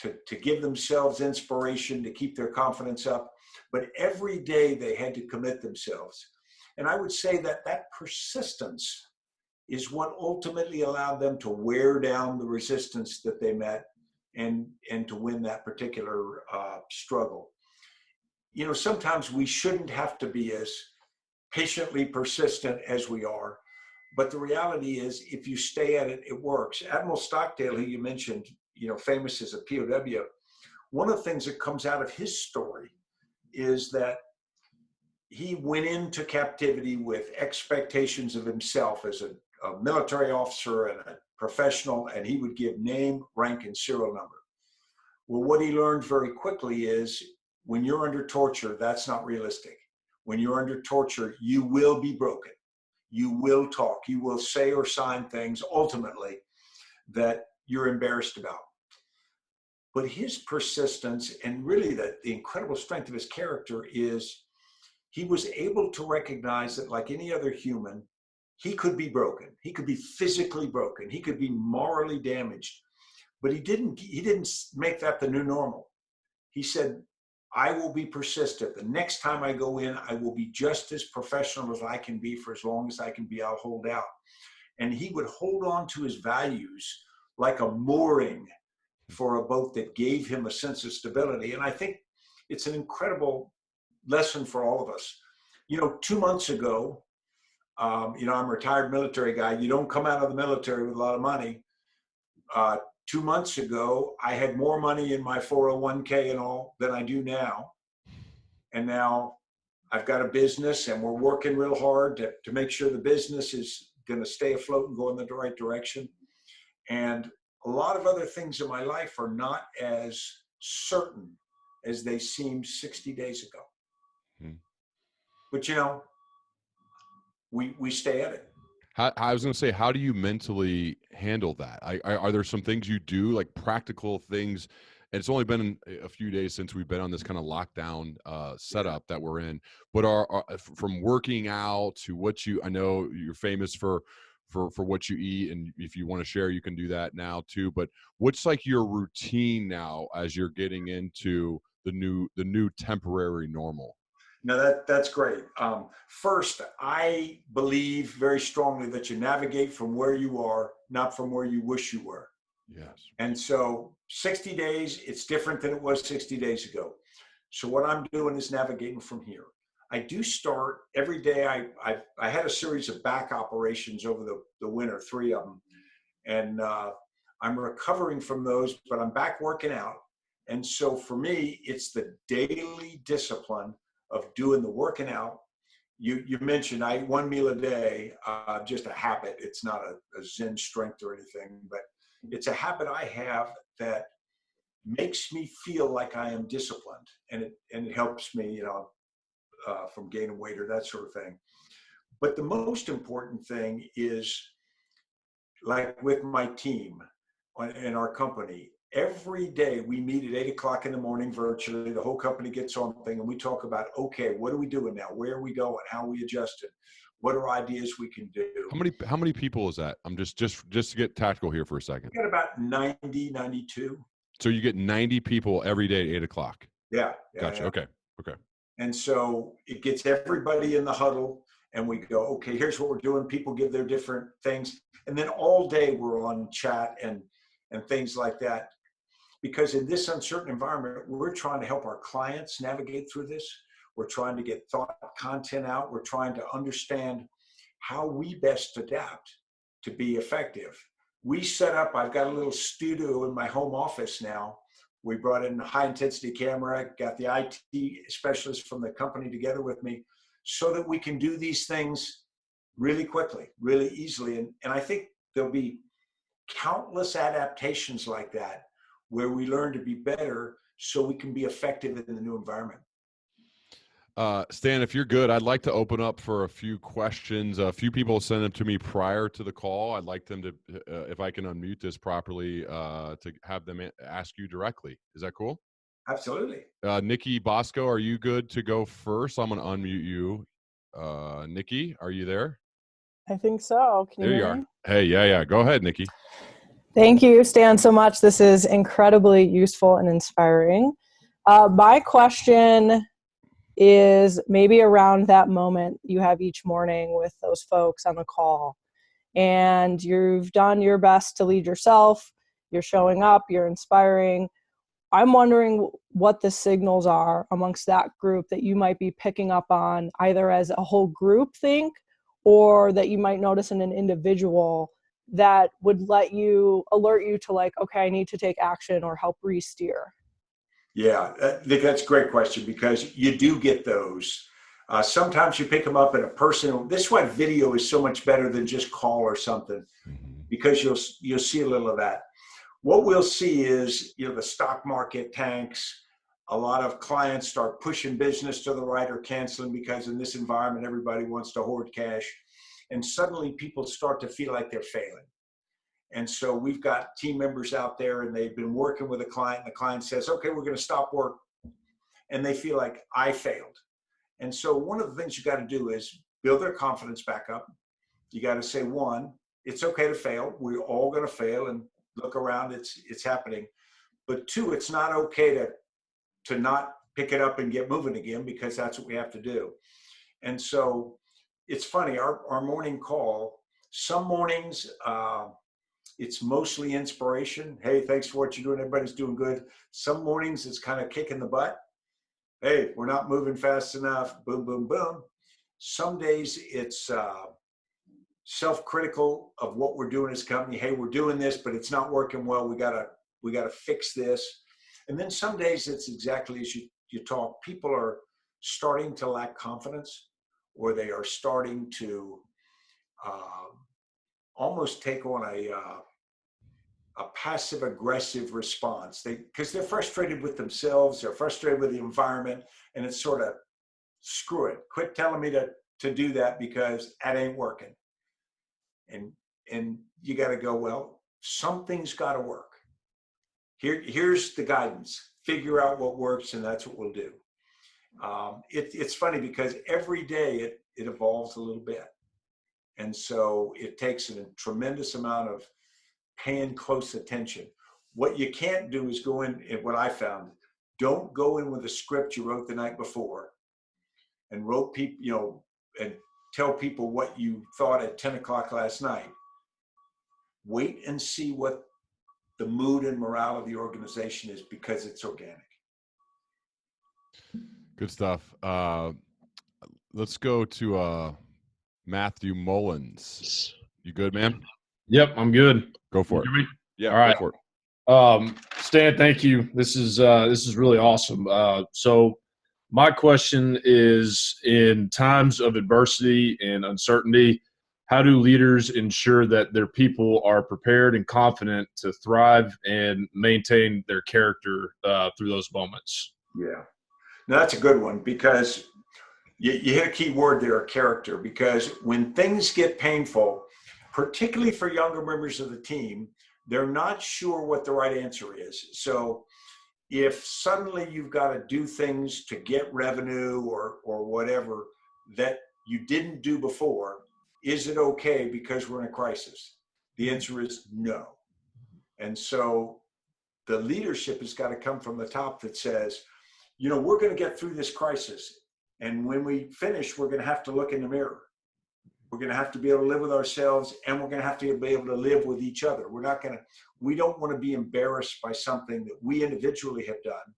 to give themselves inspiration, to keep their confidence up. But every day they had to commit themselves. And I would say that that persistence is what ultimately allowed them to wear down the resistance that they met and to win that particular struggle. You know, sometimes we shouldn't have to be as patiently persistent as we are. But the reality is, if you stay at it, it works. Admiral Stockdale, who you mentioned, you know, famous as a POW, one of the things that comes out of his story is that he went into captivity with expectations of himself as a military officer and a professional, and he would give name, rank, and serial number. Well, what he learned very quickly is when you're under torture, that's not realistic. When you're under torture, you will be broken. You will talk. You will say or sign things ultimately that you're embarrassed about. But his persistence and really the incredible strength of his character is he was able to recognize that, like any other human, he could be broken. He could be physically broken. He could be morally damaged. But he didn't make that the new normal. He said, I will be persistent. The next time I go in, I will be just as professional as I can be. For as long as I can be, I'll hold out. And he would hold on to his values like a mooring for a boat that gave him a sense of stability. And I think it's an incredible lesson for all of us. You know, 2 months ago, you know, I'm a retired military guy. You don't come out of the military with a lot of money. 2 months ago, I had more money in my 401k and all than I do now. And now I've got a business and we're working real hard to make sure the business is going to stay afloat and go in the right direction. And a lot of other things in my life are not as certain as they seemed 60 days ago. But, you know, we stay at it. I was going to say, how do you mentally handle that? Are there some things you do, like practical things? And it's only been a few days since we've been on this kind of lockdown setup that we're in. But from working out to what I know you're famous for what you eat, and if you want to share, you can do that now too. But what's like your routine now as you're getting into the new temporary normal? No, that's great. First, I believe very strongly that you navigate from where you are, not from where you wish you were. Yes. And so 60 days, it's different than it was 60 days ago. So what I'm doing is navigating from here. I do start every day. I had a series of back operations over the winter, 3 of them. And I'm recovering from those, but I'm back working out. And so for me, it's the daily discipline of doing the working out. You mentioned I eat 1 meal a day, just a habit. It's not a Zen strength or anything, but it's a habit I have that makes me feel like I am disciplined, and it helps me, you know, from gaining weight or that sort of thing. But the most important thing is, like with my team in our company, every day we meet at 8 o'clock in the morning virtually. The whole company gets on the thing and we talk about, okay, what are we doing now? Where are we going? How are we adjusting? What are ideas we can do? How many people is that? I'm just to get tactical here for a second. We got about 90, 92. So you get 90 people every day at 8 o'clock. Yeah. Gotcha. Yeah. Okay. And so it gets everybody in the huddle and we go, okay, here's what we're doing. People give their different things. And then all day we're on chat and things like that. Because in this uncertain environment, we're trying to help our clients navigate through this. We're trying to get thought content out. We're trying to understand how we best adapt to be effective. We set up, I've got a little studio in my home office now. We brought in a high intensity camera, got the IT specialists from the company together with me so that we can do these things really quickly, really easily. And I think there'll be countless adaptations like that where we learn to be better so we can be effective in the new environment. Stan, if you're good, I'd like to open up for a few questions. A few people sent them to me prior to the call. I'd like them to, if I can unmute this properly, to have them ask you directly. Is that cool? Absolutely. Nikki Bosco, are you good to go first? I'm going to unmute you. Nikki, are you there? I think so. Can you There you hear are. me? Hey, yeah. Go ahead, Nikki. Thank you, Stan, so much. This is incredibly useful and inspiring. My question is maybe around that moment you have each morning with those folks on the call, and you've done your best to lead yourself. You're showing up. You're inspiring. I'm wondering what the signals are amongst that group that you might be picking up on, either as a whole group think or that you might notice in an individual that would alert you to, like, okay, I need to take action or help re-steer. Yeah, I think that's a great question, because you do get those. Sometimes you pick them up in a person. This is why video is so much better than just call or something, because you'll see a little of that. What we'll see is, the stock market tanks. A lot of clients start pushing business to the right or canceling, because in this environment, everybody wants to hoard cash. And suddenly people start to feel like they're failing. And so we've got team members out there, and they've been working with a client, and the client says, okay, we're going to stop work. And they feel like I failed. And so one of the things you got to do is build their confidence back up. You got to say, one, it's okay to fail. We're all going to fail, and look around, it's happening. But two, it's not okay to not pick it up and get moving again, because that's what we have to do. And so it's funny, our morning call, some mornings, it's mostly inspiration. Hey, thanks for what you're doing. Everybody's doing good. Some mornings it's kind of kicking the butt. Hey, we're not moving fast enough. Boom, boom, boom. Some days it's self-critical of what we're doing as a company. Hey, we're doing this, but it's not working well. We gotta fix this. And then some days it's exactly as you talk. People are starting to lack confidence, or they are starting to almost take on a passive aggressive response. Because they're frustrated with themselves, they're frustrated with the environment, and it's sort of, screw it, quit telling me to do that, because that ain't working. And you got to go, well, something's got to work. Here's the guidance. Figure out what works, and that's what we'll do. It's funny, because every day it evolves a little bit. And so it takes a tremendous amount of paying close attention. What you can't do is go in, and what I found, don't go in with a script you wrote the night before and wrote people, and tell people what you thought at 10 o'clock last night. Wait and see what the mood and morale of the organization is, because it's organic. Good stuff. Let's go to Matthew Mullins. You good, man? Yep, I'm good. Go for it. Yeah, all right. Go for it. Stan, thank you. This is really awesome. So my question is, in times of adversity and uncertainty, how do leaders ensure that their people are prepared and confident to thrive and maintain their character through those moments? Yeah, now that's a good one, because you hit a key word there, character. Because when things get painful, particularly for younger members of the team, they're not sure what the right answer is. So if suddenly you've got to do things to get revenue or whatever that you didn't do before, is it okay because we're in a crisis? The answer is no. And so the leadership has got to come from the top that says, we're going to get through this crisis. And when we finish, we're going to have to look in the mirror. We're going to have to be able to live with ourselves, and we're going to have to be able to live with each other. We don't want to be embarrassed by something that we individually have done,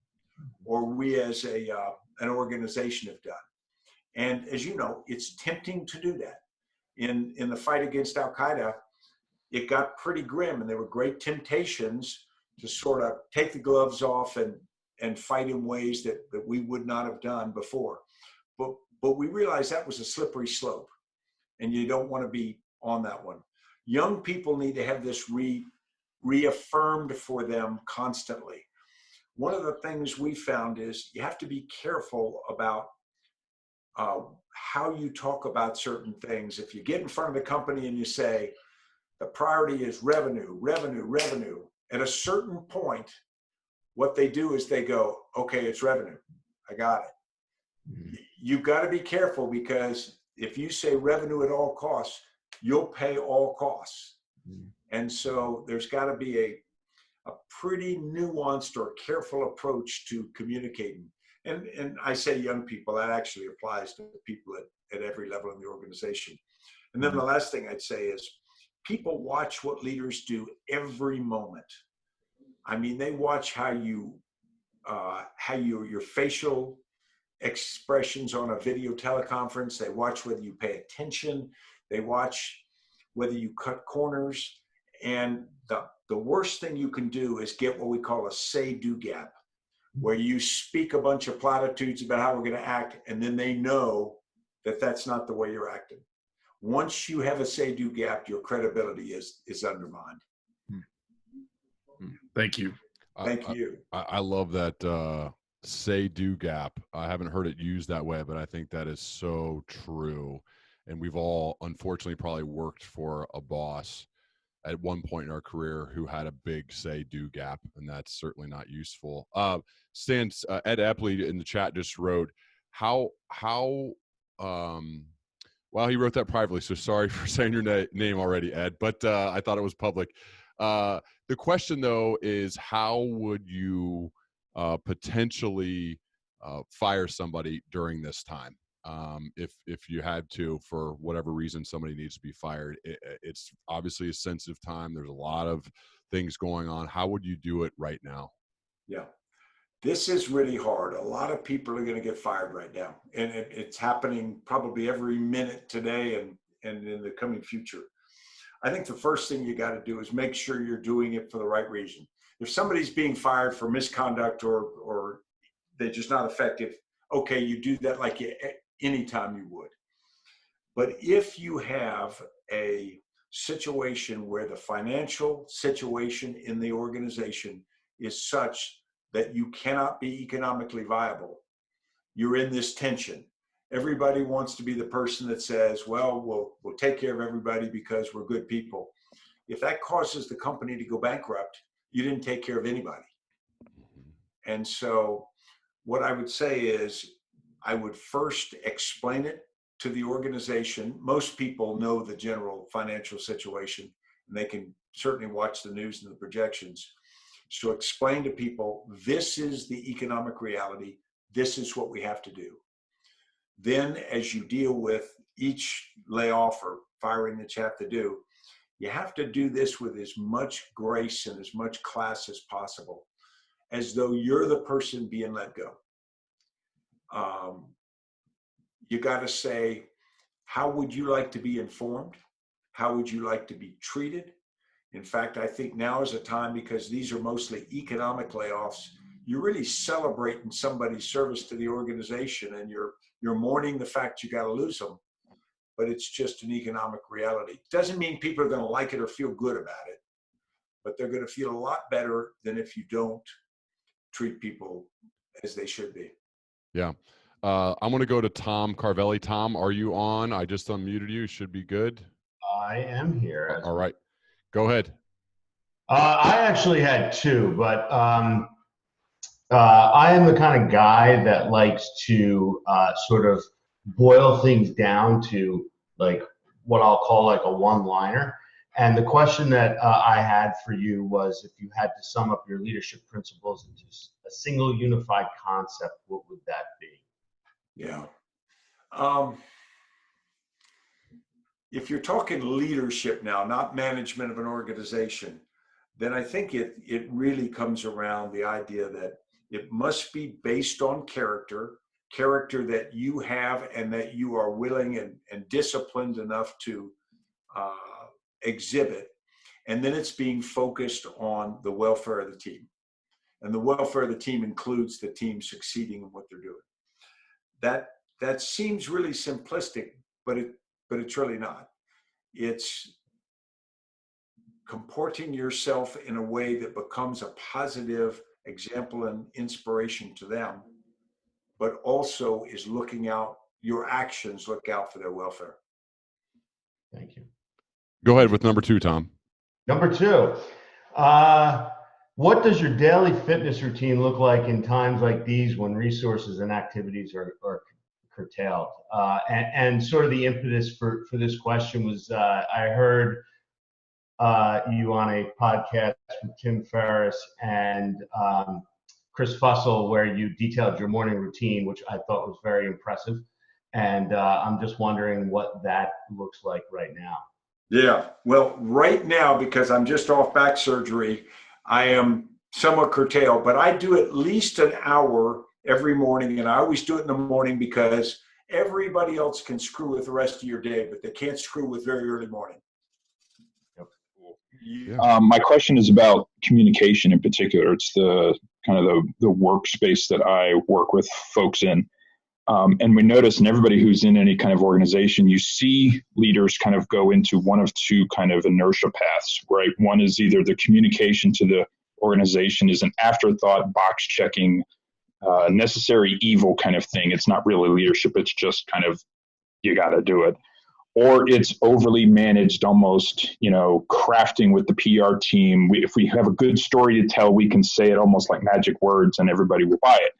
or we as an organization have done. And as you know, it's tempting to do that. In the fight against Al-Qaeda, it got pretty grim, and there were great temptations to sort of take the gloves off and fight in ways that we would not have done before. But we realized that was a slippery slope, and you don't want to be on that one. Young people need to have this reaffirmed for them constantly. One of the things we found is you have to be careful about how you talk about certain things. If you get in front of the company and you say, the priority is revenue, revenue, revenue, at a certain point, what they do is they go, okay, it's revenue. I got it. You've got to be careful, because if you say revenue at all costs, you'll pay all costs. And so there's got to be a pretty nuanced or careful approach to communicating. And I say young people, that actually applies to people at every level in the organization. And then the last thing I'd say is, people watch what leaders do every moment. I mean, they watch how your facial expressions on a video teleconference. They watch whether you pay attention. They watch whether you cut corners. And the worst thing you can do is get what we call a say-do gap, where you speak a bunch of platitudes about how we're going to act, and then they know that that's not the way you're acting. Once you have a say-do gap, your credibility is undermined. Thank you. Thank you. I love that say-do gap. I haven't heard it used that way, but I think that is so true. And we've all, unfortunately, probably worked for a boss at one point in our career who had a big say-do gap, and that's certainly not useful. Stan, Ed Epley in the chat just wrote, well, he wrote that privately, so sorry for saying your name already, Ed, but I thought it was public. The question, though, is how would you potentially fire somebody during this time? If you had to, for whatever reason, somebody needs to be fired. It's obviously a sensitive time. There's a lot of things going on. How would you do it right now? Yeah, this is really hard. A lot of people are going to get fired right now, and it's happening probably every minute today and in the coming future. I think the first thing you got to do is make sure you're doing it for the right reason. If somebody's being fired for misconduct or they're just not effective, okay, you do that like anytime you would. But if you have a situation where the financial situation in the organization is such that you cannot be economically viable, you're in this tension. Everybody wants to be the person that says, well, we'll take care of everybody because we're good people. If that causes the company to go bankrupt, you didn't take care of anybody. And so what I would say is, I would first explain it to the organization. Most people know the general financial situation, and they can certainly watch the news and the projections. So explain to people, this is the economic reality. This is what we have to do. Then as you deal with each layoff or firing that you have to do, you have to do this with as much grace and as much class as possible, as though you're the person being let go. You got to say, how would you like to be informed? How would you like to be treated? In fact, I think now is a time, because these are mostly economic layoffs, you're really celebrating somebody's service to the organization, and you're mourning the fact you got to lose them, but it's just an economic reality. It doesn't mean people are going to like it or feel good about it, but they're going to feel a lot better than if you don't treat people as they should be. Yeah. I'm going to go to Tom Carvelli. Tom, are you on? I just unmuted you. Should be good. I am here. All right. Go ahead. I actually had two, but I am the kind of guy that likes to sort of boil things down to like what I'll call like a one-liner. And the question that I had for you was, if you had to sum up your leadership principles into a single unified concept, what would that be? Yeah. If you're talking leadership now, not management of an organization, then I think it really comes around the idea that it must be based on character that you have and that you are willing and disciplined enough to exhibit. And then it's being focused on the welfare of the team. And the welfare of the team includes the team succeeding in what they're doing. That seems really simplistic, but it's really not. It's comporting yourself in a way that becomes a positive example and inspiration to them, but also is looking out your actions look out for their welfare. Thank you. Go ahead with number 2, Tom. Number 2, what does your daily fitness routine look like in times like these when resources and activities are curtailed? And sort of the impetus for this question was I heard you on a podcast with Tim Ferriss and Chris Fussell, where you detailed your morning routine, which I thought was very impressive. And I'm just wondering what that looks like right now. Yeah, well, right now, because I'm just off back surgery, I am somewhat curtailed, but I do at least an hour every morning. And I always do it in the morning because everybody else can screw with the rest of your day, but they can't screw with very early morning. My question is about communication in particular. It's the kind of the workspace that I work with folks in. And we notice, and everybody who's in any kind of organization, you see leaders kind of go into one of two kind of inertia paths, right? One is either the communication to the organization is an afterthought, box checking, necessary evil kind of thing. It's not really leadership. It's just kind of, you got to do it. Or it's overly managed, almost, crafting with the PR team. If we have a good story to tell, we can say it almost like magic words and everybody will buy it.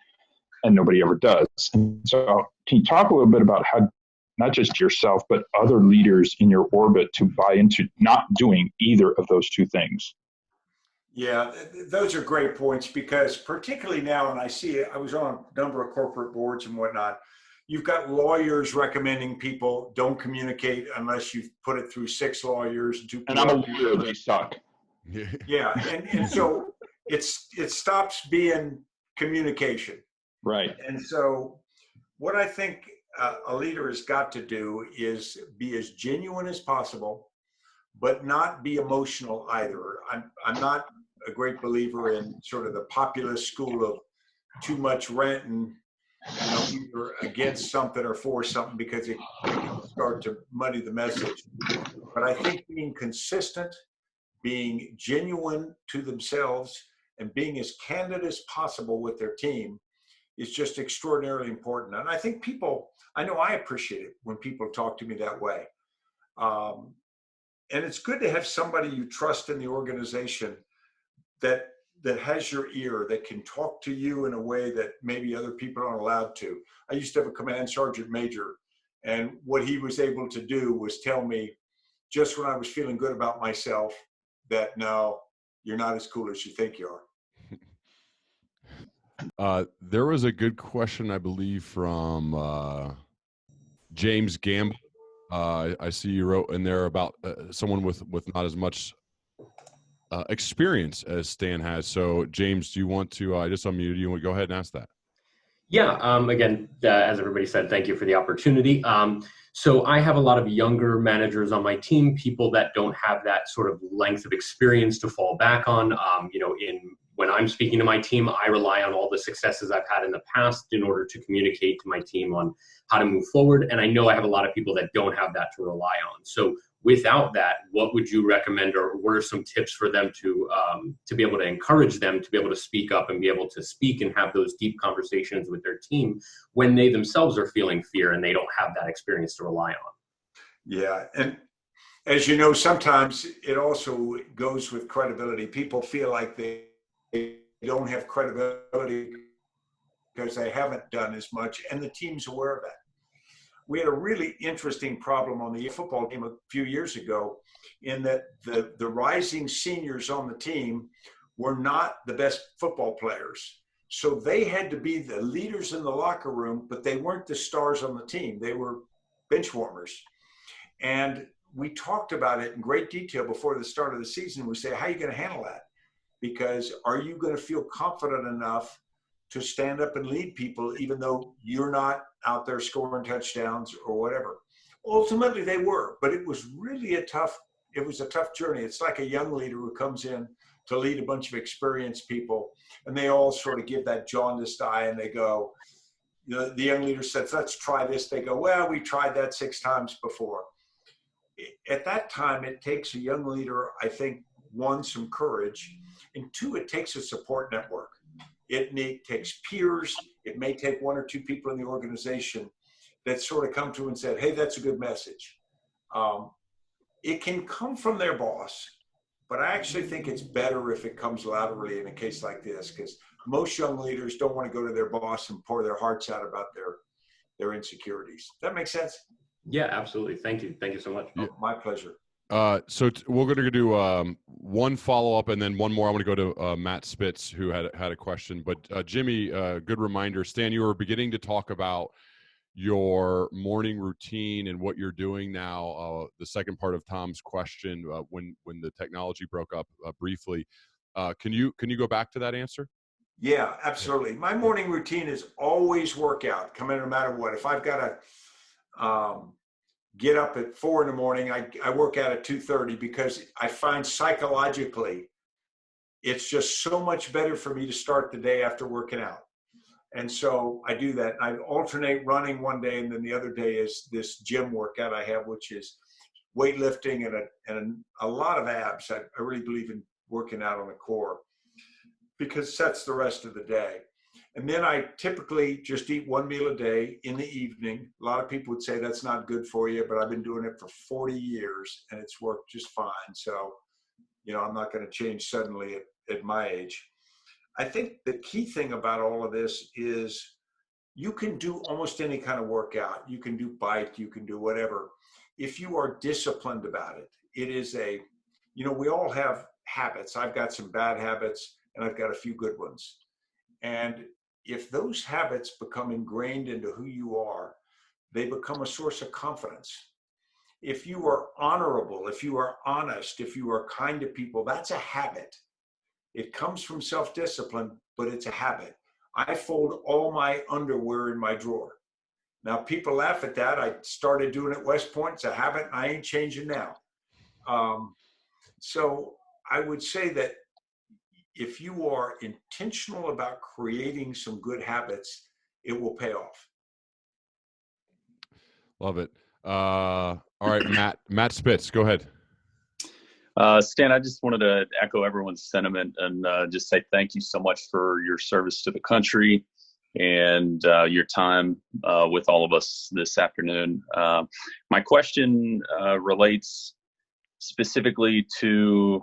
And nobody ever does. And so can you talk a little bit about how, not just yourself, but other leaders in your orbit to buy into not doing either of those two things? Yeah, those are great points, because particularly now, and I see it, I was on a number of corporate boards and whatnot, you've got lawyers recommending people don't communicate unless you've put it through 6 lawyers. And I'm a lawyer, they suck. Yeah, and so it stops being communication. Right. And so what I think a leader has got to do is be as genuine as possible, but not be emotional either. I'm not a great believer in sort of the populist school of too much rent and either against something or for something, because it can start to muddy the message. But I think being consistent, being genuine to themselves, and being as candid as possible with their team is just extraordinarily important. And I think I know I appreciate it when people talk to me that way. And it's good to have somebody you trust in the organization that has your ear, that can talk to you in a way that maybe other people aren't allowed to. I used to have a command sergeant major, and what he was able to do was tell me, just when I was feeling good about myself, that no, you're not as cool as you think you are. There was a good question, I believe, from James Gamble. I see you wrote in there about someone with not as much experience as Stan has. So, James, do you want to, I just unmuted you, and go ahead and ask that? Yeah, again, as everybody said, thank you for the opportunity. So I have a lot of younger managers on my team, people that don't have that sort of length of experience to fall back on. When I'm speaking to my team, I rely on all the successes I've had in the past in order to communicate to my team on how to move forward. And I know I have a lot of people that don't have that to rely on. So without that, what would you recommend, or what are some tips for them to be able to encourage them to be able to speak up and be able to speak and have those deep conversations with their team when they themselves are feeling fear and they don't have that experience to rely on? Yeah, and as you know, sometimes it also goes with credibility. People feel like they don't have credibility because they haven't done as much, and the team's aware of that. We had a really interesting problem on the football team a few years ago, in that the rising seniors on the team were not the best football players. So they had to be the leaders in the locker room, but they weren't the stars on the team. They were bench warmers. And we talked about it in great detail before the start of the season. We say, how are you going to handle that? Because are you going to feel confident enough to stand up and lead people, even though you're not out there scoring touchdowns or whatever? Ultimately, they were, but it was really a tough journey. It's like a young leader who comes in to lead a bunch of experienced people, and they all sort of give that jaundiced eye, and they go, the young leader says, let's try this. They go, well, we tried that 6 times before. At that time, it takes a young leader, I think, 1, some courage, and 2, it takes a support network. It takes peers. It may take 1 or 2 people in the organization. that sort of come to and said, hey, that's a good message. It can come from their boss, but I actually think it's better if it comes laterally in a case like this, because most young leaders don't want to go to their boss and pour their hearts out about their insecurities. That makes sense? Yeah, absolutely. Thank you. Thank you so much. Oh, my pleasure. So we're going to do one follow-up and then one more. I want to go to Matt Spitz, who had a question. But Jimmy, good reminder. Stan, you were beginning to talk about your morning routine and what you're doing now. The second part of Tom's question, when the technology broke up briefly, can you go back to that answer? Yeah, absolutely. My morning routine is always workout, come in no matter what. If I've got to get up at 4 in the morning, I work out at 2:30, because I find psychologically it's just so much better for me to start the day after working out. And so I do that. I alternate running one day, and then the other day is this gym workout I have, which is weightlifting and a lot of abs. I really believe in working out on the core, because it sets the rest of the day. And then I typically just eat one meal a day in the evening. A lot of people would say that's not good for you, but I've been doing it for 40 years and it's worked just fine. So, I'm not going to change suddenly at my age. I think the key thing about all of this is you can do almost any kind of workout. You can do bike, you can do whatever. If you are disciplined about it, it is we all have habits. I've got some bad habits and I've got a few good ones. And if those habits become ingrained into who you are, they become a source of confidence. If you are honorable, if you are honest, if you are kind to people, that's a habit. It comes from self-discipline, but it's a habit. I fold all my underwear in my drawer. Now, people laugh at that. I started doing it at West Point. It's a habit. I ain't changing now. So I would say that if you are intentional about creating some good habits, it will pay off. Love it. All right, Matt Spitz, go ahead. Stan, I just wanted to echo everyone's sentiment and just say thank you so much for your service to the country and your time with all of us this afternoon. My question relates specifically to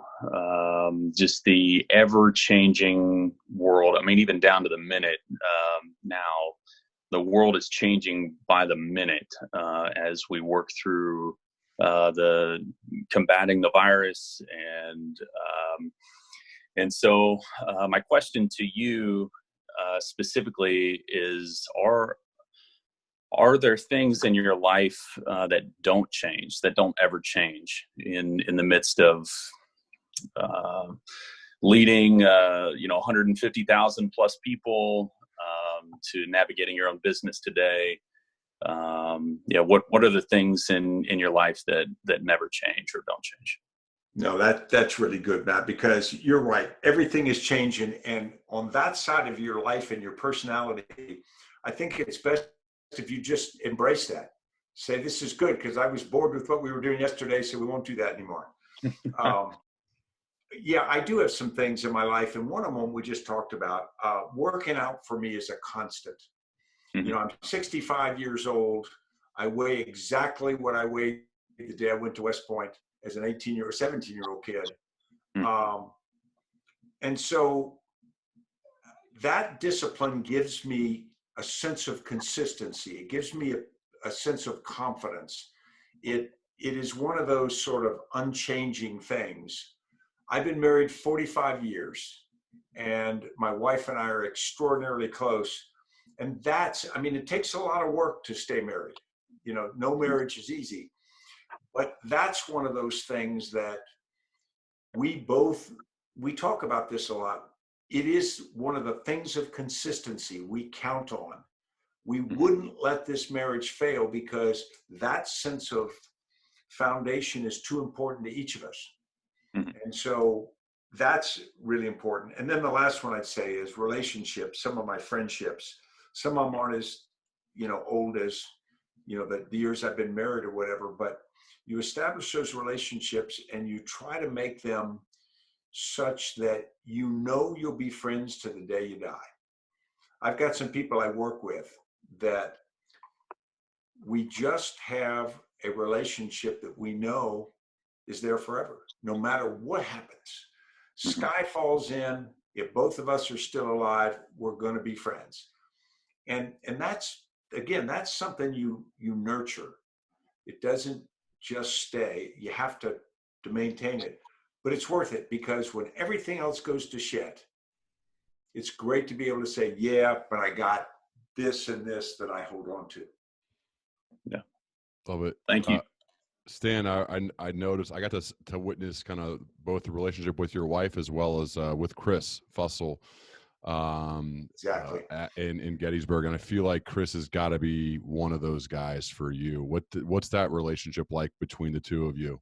just the ever-changing world. I mean, even down to the minute now, the world is changing by the minute as we work through the combating the virus. And so my question to you specifically is, are there things in your life that don't change, that don't ever change in the midst of leading 150,000 plus people, to navigating your own business today? What are the things in your life that never change or don't change? No, that's really good, Matt, because you're right. Everything is changing. And on that side of your life and your personality, I think it's best if you just embrace that. Say, this is good because I was bored with what we were doing yesterday, so we won't do that anymore. Yeah, I do have some things in my life. And one of them we just talked about, working out for me is a constant. Mm-hmm. I'm 65 years old. I weigh exactly what I weighed the day I went to West Point as an 17-year-old kid. Mm-hmm. And so that discipline gives me a sense of consistency. It gives me a sense of confidence. It is one of those sort of unchanging things. I've been married 45 years, and my wife and I are extraordinarily close. And it takes a lot of work to stay married. No marriage is easy. But that's one of those things that we talk about this a lot. It is one of the things of consistency we count on. We wouldn't let this marriage fail because that sense of foundation is too important to each of us. Mm-hmm. And so that's really important. And then the last one I'd say is relationships. Some of my friendships, some of them aren't as, old as, the years I've been married or whatever, but you establish those relationships and you try to make them such that you'll be friends to the day you die. I've got some people I work with that we just have a relationship that we know is there forever, no matter what happens. Sky falls in, if both of us are still alive, we're going to be friends. And that's, again, that's something you nurture. It doesn't just stay. You have to maintain it. But it's worth it, because when everything else goes to shit, it's great to be able to say, yeah, but I got this and this that I hold on to. Yeah. Love it. Thank you. Stan, I noticed, I got to witness kind of both the relationship with your wife as well as with Chris Fussell Exactly. In Gettysburg. And I feel like Chris has got to be one of those guys for you. What's that relationship like between the two of you?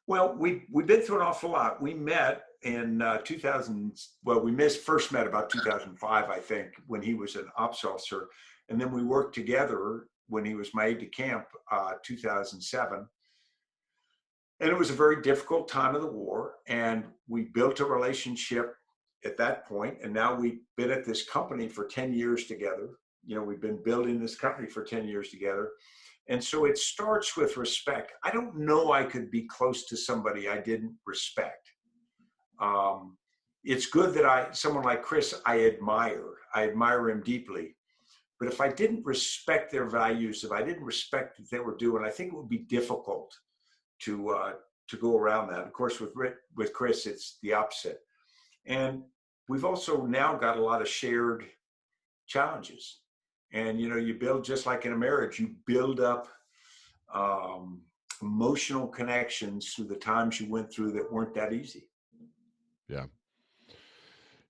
Well, we've been through an awful lot. We met in 2000. Well, we first met about 2005, I think, when he was an ops officer, and then we worked together when he was my aide de camp, 2007. And it was a very difficult time of the war, and we built a relationship at that point. And now we've been at this company for 10 years together. You know, we've been building this company for 10 years together. And so it starts with respect. I don't know I could be close to somebody I didn't respect. It's good that someone like Chris, I admire him deeply. But if I didn't respect their values, if I didn't respect what they were doing, I think it would be difficult to go around that. Of course, with Chris, it's the opposite. And we've also now got a lot of shared challenges. And, you know, you build, just like in a marriage, you build up emotional connections through the times you went through that weren't that easy. Yeah.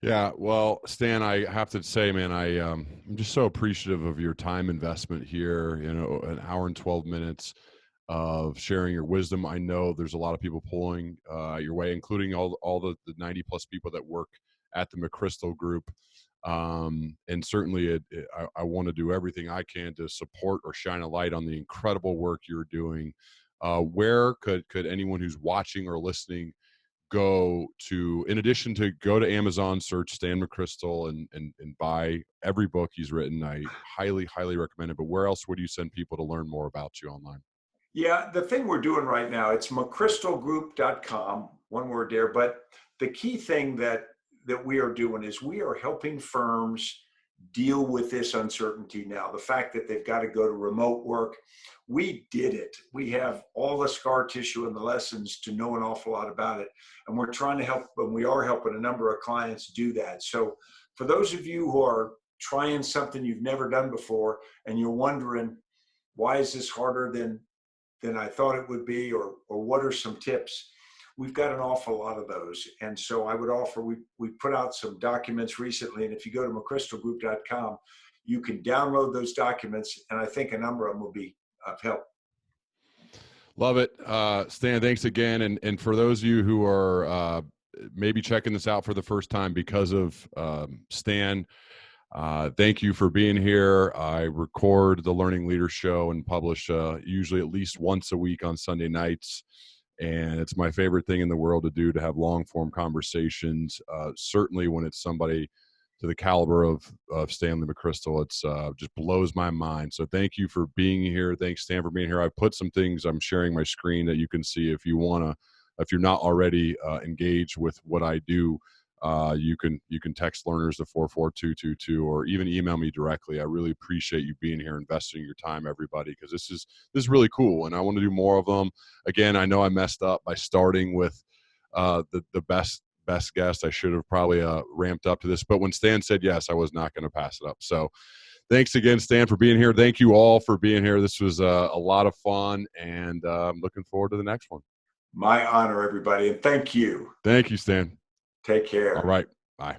Yeah. Well, Stan, I have to say, man, I'm just so appreciative of your time investment here, you know, an hour and 12 minutes of sharing your wisdom. I know there's a lot of people pulling your way, including all the 90 plus people that work at the McChrystal Group. And certainly I want to do everything I can to support or shine a light on the incredible work you're doing. Where could anyone who's watching or listening go to, in addition to go to Amazon, search Stan McChrystal and buy every book he's written? I highly recommend it. But where else would you send people to learn more about you online? Yeah, the thing we're doing right now, it's mcchrystalgroup.com, one word there. But the key thing that we are doing is we are helping firms deal with this uncertainty now. The fact that they've got to go to remote work, we did it. We have all the scar tissue and the lessons to know an awful lot about it. And we're trying to help, and we are helping a number of clients do that. So for those of you who are trying something you've never done before and you're wondering, why is this harder than I thought it would be, or what are some tips? We've got an awful lot of those. And so I would offer, we put out some documents recently, and if you go to mcchrystalgroup.com, you can download those documents, and I think a number of them will be of help. Love it. Stan, thanks again. And for those of you who are maybe checking this out for the first time because of Stan, thank you for being here. I record the Learning Leader Show and publish usually at least once a week on Sunday nights. And it's my favorite thing in the world to do, to have long form conversations. Certainly when it's somebody to the caliber of Stanley McChrystal, it's just blows my mind. So thank you for being here. Thanks, Stan, for being here. I put some things, I'm sharing my screen that you can see if you want to, if you're not already engaged with what I do. You can text learners to 44222 or even email me directly. I really appreciate you being here, investing your time, everybody, because this is really cool, and I want to do more of them. Again, I know I messed up by starting with the best guest. I should have probably ramped up to this, but when Stan said yes, I was not going to pass it up. So thanks again, Stan, for being here. Thank you all for being here. This was a lot of fun, and I'm looking forward to the next one. My honor, everybody, and thank you. Thank you, Stan. Take care. All right. Bye.